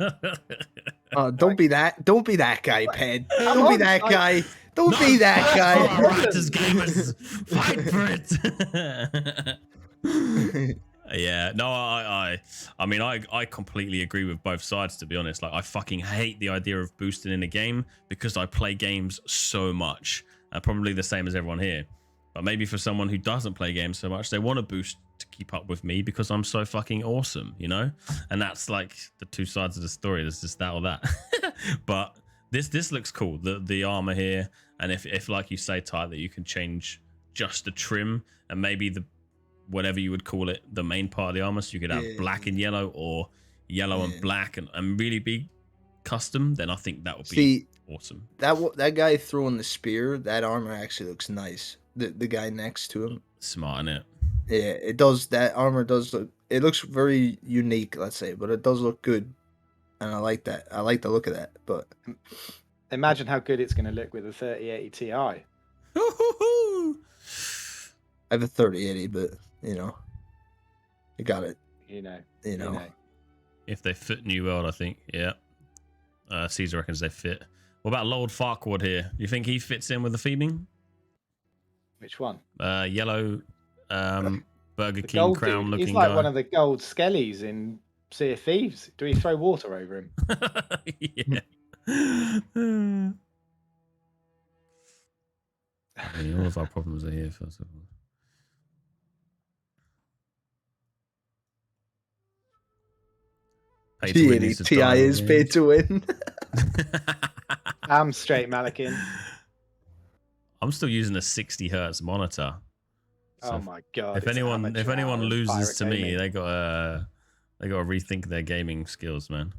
Speaker 2: Don't be that guy, Ped. Don't be that guy. Don't be that guy.
Speaker 3: Raptors gamers, fight for it. Yeah, no, I mean, I completely agree with both sides, to be honest. Like, I fucking hate the idea of boosting in a game because I play games so much. Probably the same as everyone here. But maybe for someone who doesn't play games so much, they want to boost to keep up with me because I'm so fucking awesome, you know? And that's like the two sides of the story. There's just that or that. But this looks cool. The armor here, and if like you say, Ty, that you can change just the trim and maybe the whatever you would call it, the main part of the armor, so you could have black and yellow or yellow and black and really be custom, then I think that would be awesome.
Speaker 2: That guy throwing the spear, that armor actually looks nice. The guy next to him.
Speaker 3: Smart, innit?
Speaker 2: Yeah, it does. That armor does look. It looks very unique, let's say, but it does look good, and I like that. I like the look of that. But
Speaker 1: imagine how good it's going to look with a 3080 Ti. I
Speaker 2: have a 3080, but you know, I got it.
Speaker 1: You know.
Speaker 3: If they fit New World, I think. Yeah. Caesar reckons they fit. What about Lord Farquaad here? You think he fits in with the theming?
Speaker 1: Which one?
Speaker 3: Yellow Burger King crown looking guy.
Speaker 1: He's like one of the gold skellies in Sea of Thieves. Do we throw water over him?
Speaker 3: Yeah. I mean, all of our problems are here, first of all.
Speaker 2: Pay to win is TI is pay to win.
Speaker 1: I'm straight Malakin.
Speaker 3: I'm still using a 60 hertz monitor.
Speaker 1: So oh my god!
Speaker 3: If anyone loses to me, they gotta rethink their gaming skills, man.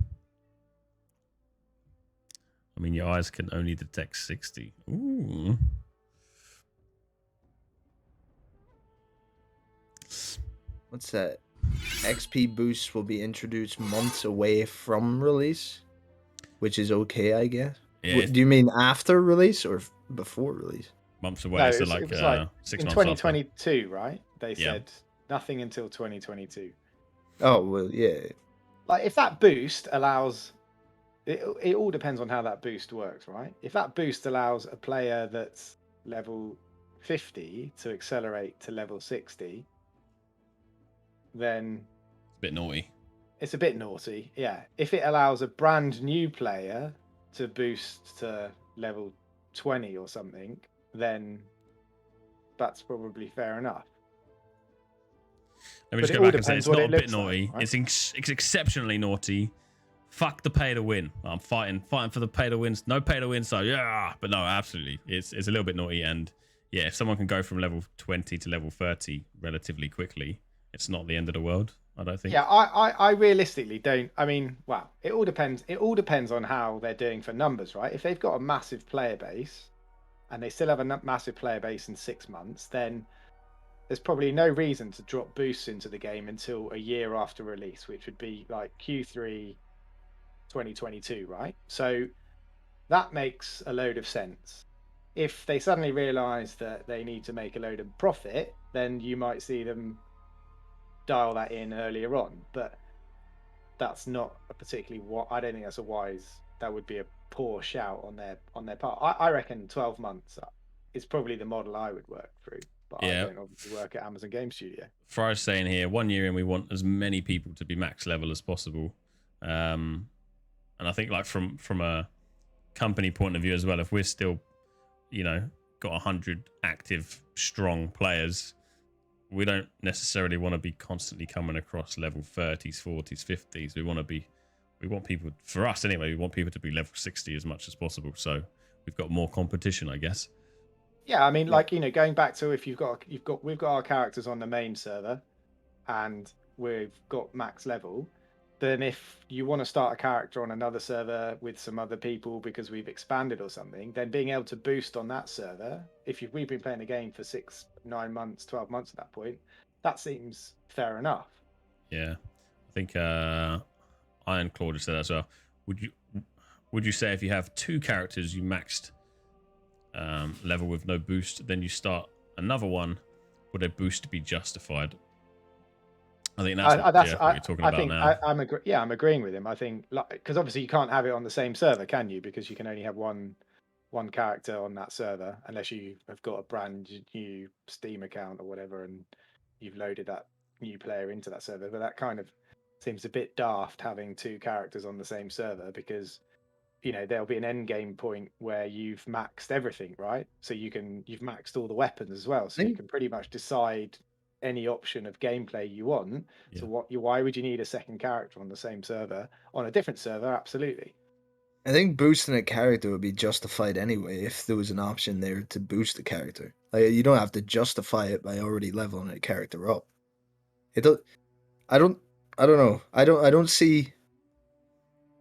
Speaker 3: I mean, your eyes can only detect 60. Ooh.
Speaker 2: What's that? XP boosts will be introduced months away from release, which is okay, I guess. Yeah. Do you mean after release or before release?
Speaker 3: Months away, no, so like 6 months
Speaker 1: in 2022, after. Right? They said nothing until 2022.
Speaker 2: Oh well, yeah.
Speaker 1: Like if that boost allows, it all depends on how that boost works, right? If that boost allows a player that's level 50 to accelerate to level 60, then
Speaker 3: it's a bit naughty.
Speaker 1: It's a bit naughty, yeah. If it allows a brand new player to boost to level 20 or something, then that's probably fair enough.
Speaker 3: Let me just go back and say it's not a bit naughty. Like, right? It's exceptionally naughty. Fuck the pay to win. I'm fighting for the pay to wins. No pay to win, so yeah. But no, absolutely, it's a little bit naughty. And yeah, if someone can go from level 20 to level 30 relatively quickly, it's not the end of the world, I don't think.
Speaker 1: Yeah, I realistically don't. I mean, well, it all depends. It all depends on how they're doing for numbers, right? If they've got a massive player base and they still have a massive player base in 6 months, then there's probably no reason to drop boosts into the game until a year after release, which would be like Q3 2022, right? So that makes a load of sense. If they suddenly realize that they need to make a load of profit, then you might see them dial that in earlier on, but that's not a particularly I don't think that's a wise. That would be a poor shout on their part. I reckon 12 months is probably the model I would work through, but I don't obviously work at Amazon Game Studio.
Speaker 3: Fry's saying here, 1 year in, we want as many people to be max level as possible, and I think like from a company point of view as well, if we're still, got 100 active strong players, we don't necessarily want to be constantly coming across level 30s, 40s, 50s. We want people, for us anyway, we want people to be level 60 as much as possible. So we've got more competition, I guess.
Speaker 1: Yeah, I mean, like, going back to if we've got our characters on the main server and we've got max level, then if you want to start a character on another server with some other people because we've expanded or something, then being able to boost on that server, we've been playing the game for 6, 9 months, 12 months at that point, that seems fair enough.
Speaker 3: Yeah, I think Iron Claw just said that as well. would you say if you have 2 characters you maxed level with no boost, then you start another one, would a boost be justified? I think that's what you're talking about now.
Speaker 1: I'm agreeing with him. I think, because obviously you can't have it on the same server, can you? Because you can only have one character on that server unless you have got a brand new Steam account or whatever, and you've loaded that new player into that server. But that kind of seems a bit daft, having 2 characters on the same server, because there'll be an end game point where you've maxed everything, right? So you've maxed all the weapons as well, so you can pretty much decide any option of gameplay you want. Yeah. So why would you need a second character on the same server? On a different server, absolutely.
Speaker 2: I think boosting a character would be justified anyway if there was an option there to boost the character. Like, you don't have to justify it by already leveling a character up. I don't know. I don't see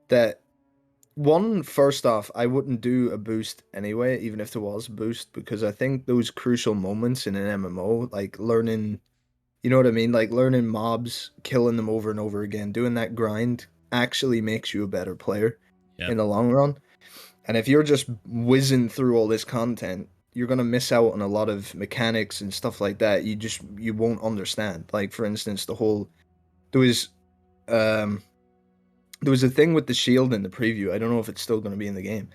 Speaker 2: that. First off, I wouldn't do a boost anyway, even if there was a boost, because I think those crucial moments in an MMO, like learning, you know what I mean? Like learning mobs, killing them over and over again, doing that grind actually makes you a better player in the long run. And if you're just whizzing through all this content, you're going to miss out on a lot of mechanics and stuff like that. You won't understand. Like, for instance, there was a thing with the shield in the preview. I don't know if it's still going to be in the game,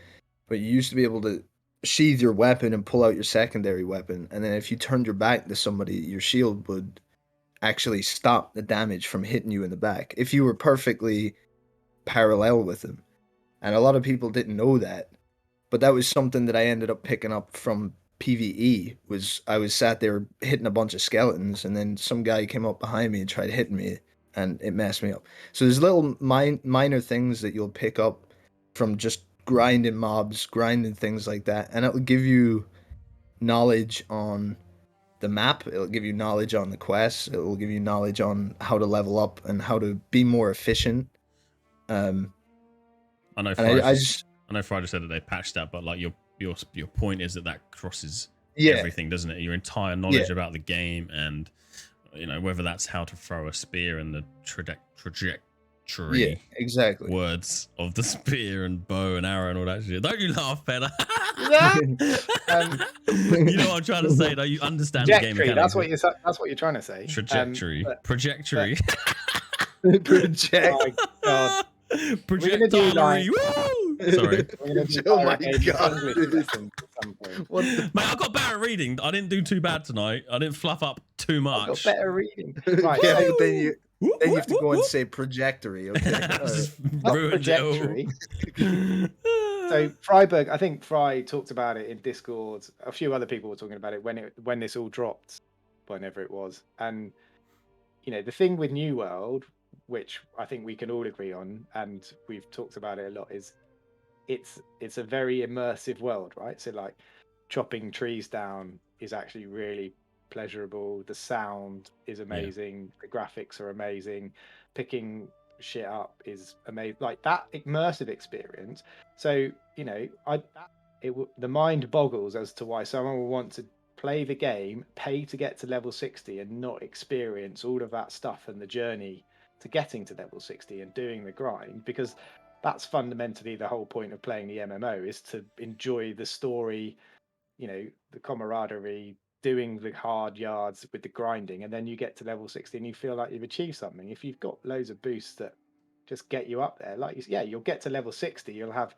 Speaker 2: but you used to be able to sheathe your weapon and pull out your secondary weapon. And then if you turned your back to somebody, your shield would actually stop the damage from hitting you in the back if you were perfectly parallel with them. And a lot of people didn't know that, but that was something that I ended up picking up from PvE. I was sat there hitting a bunch of skeletons, and then some guy came up behind me and tried hitting me, and it messed me up. So there's little minor things that you'll pick up from just grinding mobs, grinding things like that, and it'll give you knowledge on the map, it'll give you knowledge on the quests, it will give you knowledge on how to level up and how to be more efficient.
Speaker 3: I know Friday said that they patched that, but like your point is that crosses everything, doesn't it? Your entire knowledge about the game, and whether that's how to throw a spear and the trajectory,
Speaker 2: exactly,
Speaker 3: words of the spear and bow and arrow and all that shit. Don't you laugh, Peter? You know what I'm trying to say? Though, you understand the game mechanics.
Speaker 1: That's what you're trying to say.
Speaker 3: Trajectory. Projectory.
Speaker 2: Project.
Speaker 1: Oh my god.
Speaker 3: Projectile. Woo! Sorry.
Speaker 2: Oh my god.
Speaker 3: Mate, I got better at reading. I didn't do too bad tonight. I didn't fluff up too much.
Speaker 1: I got better reading.
Speaker 2: Right. Yeah, but then you have to go and say trajectory. Okay.
Speaker 1: That's trajectory. So Freiburg, I think Fry talked about it in Discord. A few other people were talking about it when this all dropped, whenever it was. And the thing with New World, which I think we can all agree on, and we've talked about it a lot, is it's a very immersive world, right? So like chopping trees down is actually really pleasurable. The sound is amazing. The graphics are amazing. Picking shit up is amazing. Like that immersive experience. So the mind boggles as to why someone will want to play the game, pay to get to level 60, and not experience all of that stuff and the journey to getting to level 60 and doing the grind, because that's fundamentally the whole point of playing the MMO, is to enjoy the story, the camaraderie, doing the hard yards with the grinding, and then you get to level 60 and you feel like you've achieved something. If you've got loads of boosts that just get you up there, you'll get to level 60, you'll have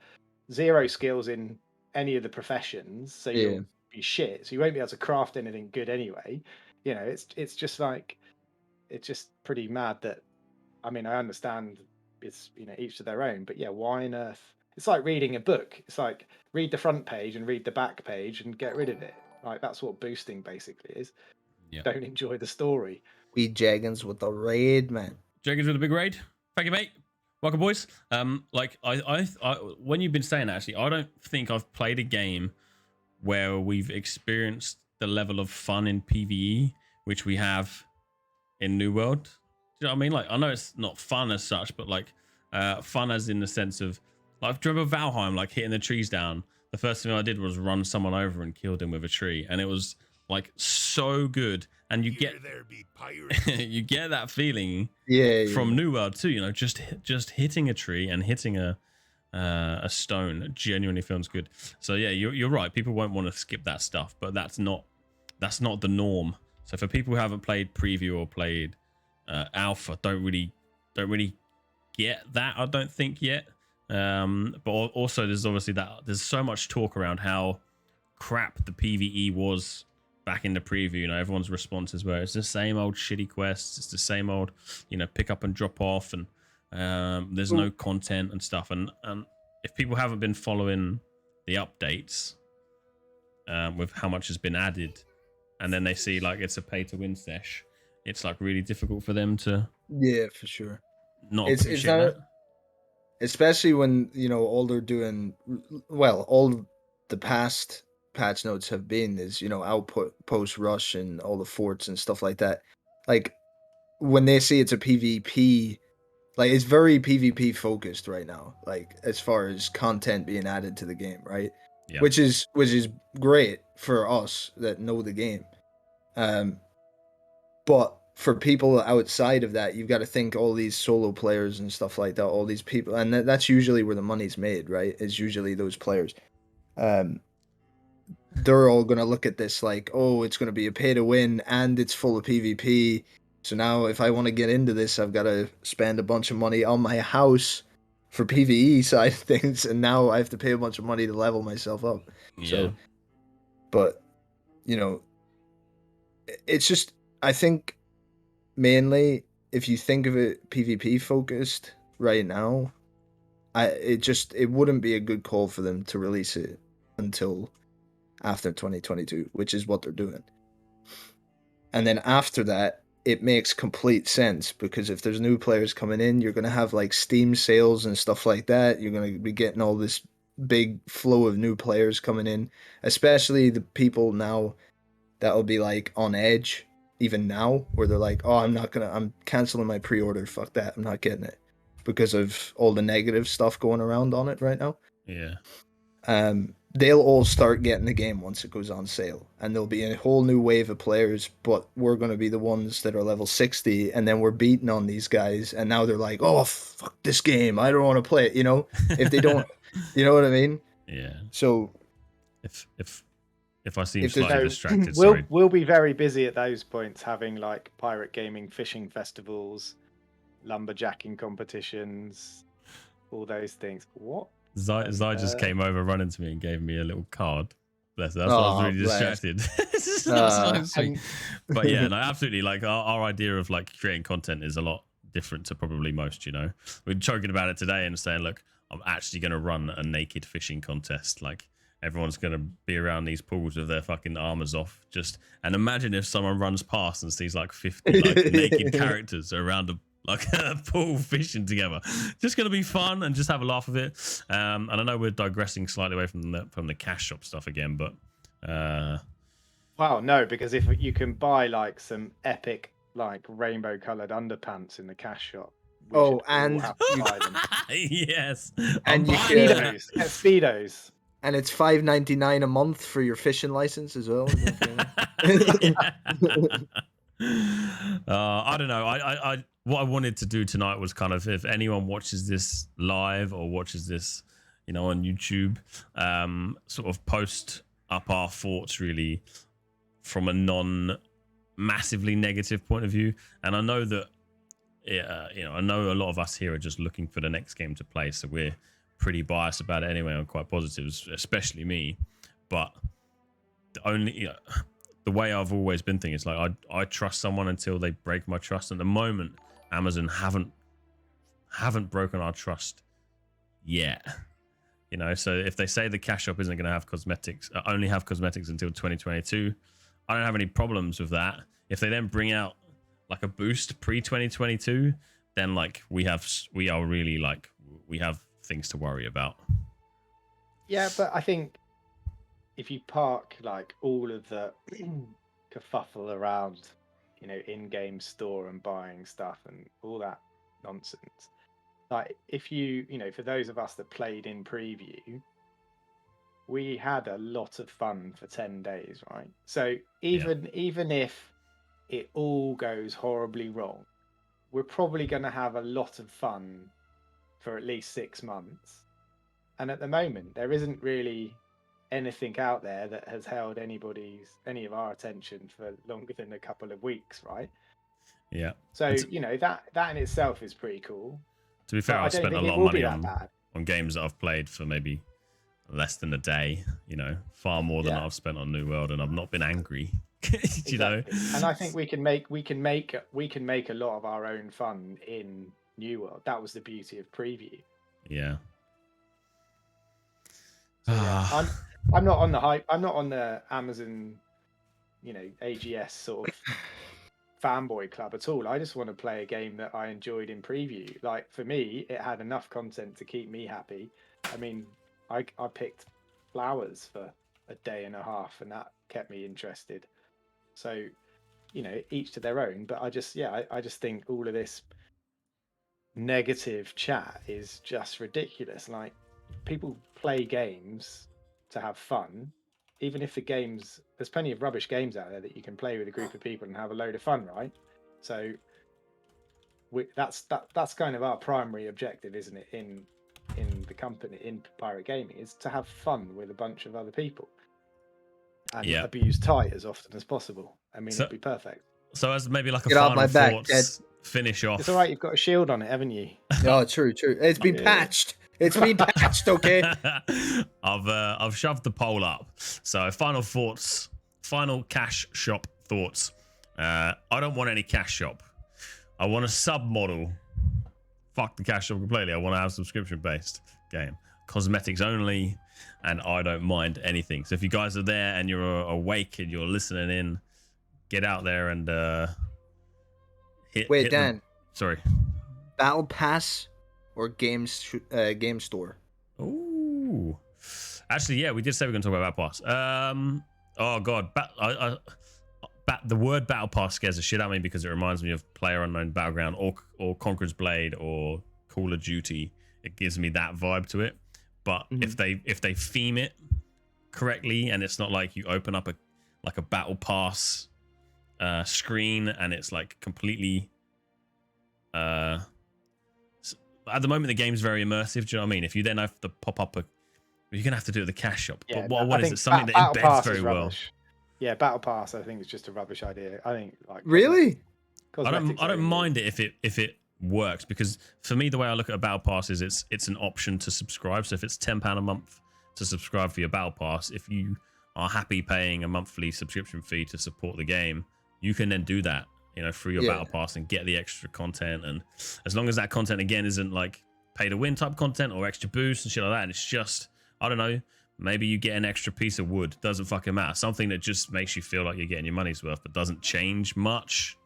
Speaker 1: 0 skills in any of the professions, so you'll be shit, so you won't be able to craft anything good anyway. It's just pretty mad that, I mean, I understand it's each to their own, but why on earth? It's like reading a book. It's like read the front page and read the back page and get rid of it. Like that's what boosting basically is. Don't enjoy the story.
Speaker 2: We Jaggins with the raid, man.
Speaker 3: Jaggins with a big raid. Thank you, mate. Welcome, boys. Like I when you've been saying that, actually, I don't think I've played a game where we've experienced the level of fun in PvE which we have in New World. Do you know what I mean? Like, I know it's not fun as such, but like fun as in the sense of, like, do you remember Valheim, like hitting the trees down? The first thing I did was run someone over and killed him with a tree, and it was like so good. And you get you get that feeling from New World too, just hitting a tree and hitting a a stone. It genuinely feels good. So yeah, you're right. People won't want to skip that stuff, but that's not the norm. So for people who haven't played preview or played alpha, don't really get that, I don't think, yet. But also there's obviously there's so much talk around how crap the PvE was back in the preview. You know, everyone's responses were it's the same old shitty quests, it's the same old, you know, pick up and drop off, and there's no content and stuff. And if people haven't been following the updates with how much has been added, and then they see like it's a pay to win sesh, it's like really difficult for them to
Speaker 2: for sure
Speaker 3: not appreciate that.
Speaker 2: Especially when, you know, all they're doing, well, all the past patch notes have been is, you know, output post rush and all the forts and stuff like that. Like when they see it's a PvP, like it's very PvP focused right now, like as far as content being added to the game, right?
Speaker 3: Yeah.
Speaker 2: Which is great for us that know the game. But for people outside of that, you've got to think all these solo players and stuff like that, all these people, and that's usually where the money's made, right? It's usually those players. They're all going to look at this like, oh, it's going to be a pay to win and it's full of PvP. So now if I want to get into this, I've got to spend a bunch of money on my house for PvE side of things, and now I have to pay a bunch of money to level myself up.
Speaker 3: Yeah.
Speaker 2: So, but, you know, it's just, I think mainly if you think of it PvP focused right now, it wouldn't be a good call for them to release it until after 2022, which is what they're doing. And then after that, it makes complete sense, because if there's new players coming in, you're going to have like Steam sales and stuff like that. You're going to be getting all this big flow of new players coming in, especially the people now that'll be like on edge even now, where they're like, oh, I'm canceling my pre-order, fuck that, I'm not getting it, because of all the negative stuff going around on it right now.
Speaker 3: Yeah.
Speaker 2: They'll all start getting the game once it goes on sale, and there'll be a whole new wave of players, but we're going to be the ones that are level 60, and then we're beating on these guys, and now they're like, oh, fuck this game, I don't want to play it, you know? If they don't, you know what I mean?
Speaker 3: Yeah.
Speaker 2: So
Speaker 3: if I seem slightly distracted,
Speaker 1: we'll be very busy at those points, having like pirate gaming fishing festivals, lumberjacking competitions, all those things. What?
Speaker 3: Zai just came over running to me and gave me a little card. That's why I was really distracted. But yeah, no, absolutely. Like our idea of like creating content is a lot different to probably most, you know. We're joking about it today and saying, look, I'm actually going to run a naked fishing contest. Like everyone's going to be around these pools with their fucking armors off. And imagine if someone runs past and sees like 50 like naked characters around a pool fishing together. Just gonna be fun and just have a laugh of it. And I know we're digressing slightly away from the cash shop stuff again, but
Speaker 1: well, no, because if you can buy like some epic like rainbow colored underpants in the cash shop.
Speaker 2: And
Speaker 1: you buy them.
Speaker 3: Yes,
Speaker 2: and you
Speaker 1: Speedos.
Speaker 2: And it's $5.99 a month for your fishing license as well.
Speaker 3: I don't know. I what I wanted to do tonight was kind of, if anyone watches this live or watches this, you know, on YouTube, sort of post up our thoughts really from a non-massively negative point of view. And I know that, you know, I know a lot of us here are just looking for the next game to play, so we're pretty biased about it anyway. I'm quite positive, especially me. But the way I've always been thinking is like I trust someone until they break my trust. At the moment, Amazon haven't broken our trust yet. You know, so if they say the cash shop isn't going to have cosmetics, only have cosmetics until 2022, I don't have any problems with that. If they then bring out like a boost pre-2022, then like we have things to worry about.
Speaker 1: Yeah, but I think if you park like all of the kerfuffle around, you know, in-game store and buying stuff and all that nonsense, like if you know, for those of us that played in preview, we had a lot of fun for 10 days, right? So even if it all goes horribly wrong, we're probably going to have a lot of fun for at least 6 months. And at the moment, there isn't really anything out there that has held any of our attention for longer than a couple of weeks, right?
Speaker 3: Yeah.
Speaker 1: So that in itself is pretty cool.
Speaker 3: To be fair, I've spent a lot of money on games that I've played for maybe less than a day. Far more than I've spent on New World, and I've not been angry.
Speaker 1: Exactly. And I think we can make a lot of our own fun in New World. That was the beauty of preview.
Speaker 3: Yeah.
Speaker 1: So, I'm not on the hype. I'm not on the Amazon, AGS sort of fanboy club at all. I just want to play a game that I enjoyed in preview. Like, for me, it had enough content to keep me happy. I mean, I picked flowers for a day and a half, and that kept me interested. So, each to their own. But I just think all of this negative chat is just ridiculous. Like, people play games to have fun, even if there's plenty of rubbish games out there that you can play with a group of people and have a load of fun, right? So that's kind of our primary objective, isn't it, in the company, in Pirate Gaming, is to have fun with a bunch of other people and abuse tight as often as possible. I mean, it'd be perfect.
Speaker 3: So as maybe like a final thoughts, finish off.
Speaker 1: It's all right, you've got a shield on it, haven't you?
Speaker 2: Oh, true. It's been patched. It's been patched, okay?
Speaker 3: I've shoved the poll up. So final thoughts, final cash shop thoughts. I don't want any cash shop. I want a sub model. Fuck the cash shop completely. I want to have subscription based game. Cosmetics only, and I don't mind anything. So if you guys are there and you're awake and you're listening in, get out there and hit
Speaker 2: Dan.
Speaker 3: Sorry.
Speaker 2: Battle Pass or game store?
Speaker 3: Ooh. Actually, yeah, we did say we're going to talk about Battle Pass. Oh, God. The word Battle Pass scares the shit out of me because it reminds me of PlayerUnknown Battleground or Conqueror's Blade or Call of Duty. It gives me that vibe to it. But if they theme it correctly, and it's not like you open up a Battle Pass screen and it's like completely at the moment the game's very immersive. Do you know what I mean? If you then have to pop up you're gonna have to do it at the cash shop.
Speaker 1: Yeah,
Speaker 3: but what is it? Something that embeds very well.
Speaker 1: Yeah, Battle Pass I think is just a rubbish idea. I think
Speaker 2: really.
Speaker 3: I don't mind it if it works, because for me the way I look at a Battle Pass is it's an option to subscribe. So if it's £10 a month to subscribe for your Battle Pass, if you are happy paying a monthly subscription fee to support the game, you can then do that, through your Battle Pass and get the extra content. And as long as that content again isn't like pay to win type content or extra boost and shit like that, and it's just, I don't know, maybe you get an extra piece of wood, doesn't fucking matter, something that just makes you feel like you're getting your money's worth but doesn't change much.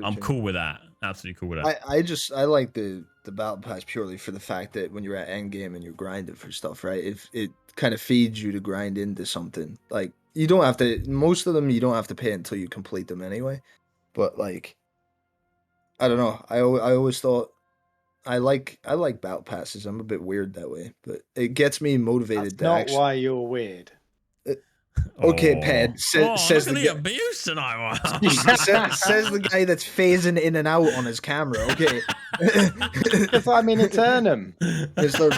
Speaker 3: I'm cool with that. Absolutely cool with that.
Speaker 2: I like the Battle Pass purely for the fact that when you're at end game and you're grinding for stuff, right? It kind of feeds you to grind into something. Like, you don't have to, most of them you don't have to pay until you complete them anyway. But like, I don't know. I always thought I like Battle Passes. I'm a bit weird that way, but it gets me motivated.
Speaker 1: That's not why you're weird.
Speaker 2: Okay, Ped. Says
Speaker 3: look at the abuse tonight.
Speaker 2: says the guy that's phasing in and out on his camera. Okay,
Speaker 1: because I'm in Eternum.
Speaker 2: There's an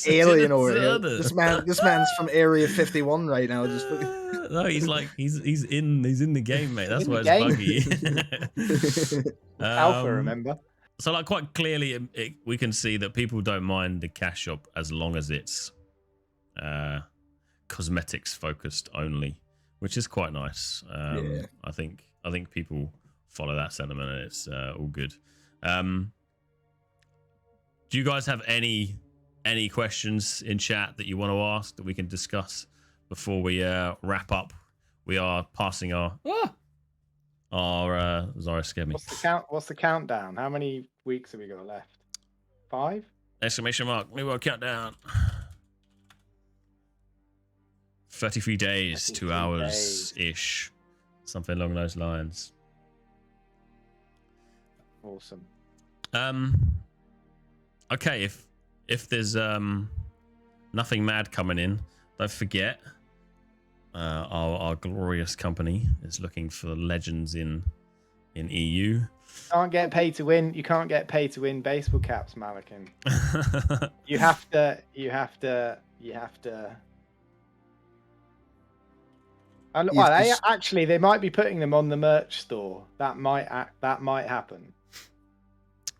Speaker 2: alien over here. This man's from Area 51 right now. Just
Speaker 3: no, he's in the game, mate. That's why it's buggy.
Speaker 1: Alpha, remember?
Speaker 3: So, like, quite clearly, we can see that people don't mind the cash shop as long as it's cosmetics focused only, which is quite nice. I think people follow that sentiment, and it's all good. Do you guys have any questions in chat that you want to ask that we can discuss before we wrap up? We are passing our Zara scared me.
Speaker 1: What's the countdown? How many weeks have we got left? 5?
Speaker 3: Exclamation mark. New World countdown. 33 days, 2 hours ish, something along those lines.
Speaker 1: Awesome.
Speaker 3: Okay, if there's nothing mad coming in, don't forget our glorious company is looking for legends in in EU.
Speaker 1: Can't get pay to win. You can't get pay to win baseball caps, Malakin. You have to. And well, actually, they might be putting them on the merch store. That might happen.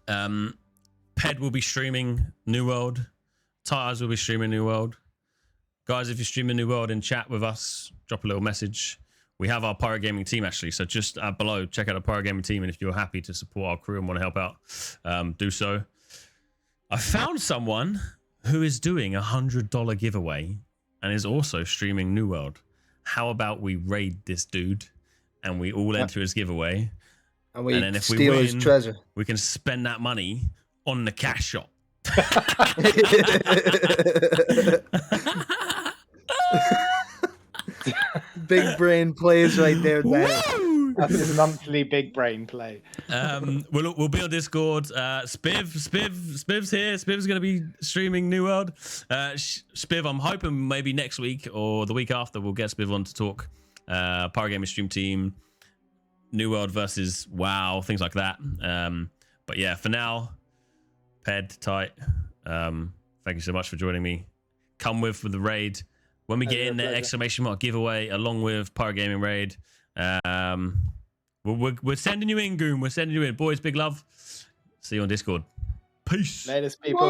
Speaker 3: Ped will be streaming New World. Tires will be streaming New World. Guys, if you're streaming New World in chat with us, drop a little message. We have our Pirate Gaming team, actually. So just below, check out the Pirate Gaming team. And if you're happy to support our crew and want to help out, do so. I found someone who is doing $100 giveaway and is also streaming New World. How about we raid this dude and we all enter his giveaway? And then if we win, his treasure, we can spend that money on the cash shop.
Speaker 2: Big brain plays right there, man.
Speaker 1: That's his monthly big brain play.
Speaker 3: We'll be on Discord. Spiv's here. Spiv's going to be streaming New World. Spiv, I'm hoping maybe next week or the week after we'll get Spiv on to talk Pirate Gaming stream team, New World versus WoW, things like that. But yeah, for now, Ped, tight. Thank you so much for joining me. Come with the raid. When we get in there, exclamation mark giveaway along with Pirate Gaming raid. We're sending you in, Goon. We're sending you in. Boys, big love. See you on Discord. Peace.
Speaker 1: Latest, people.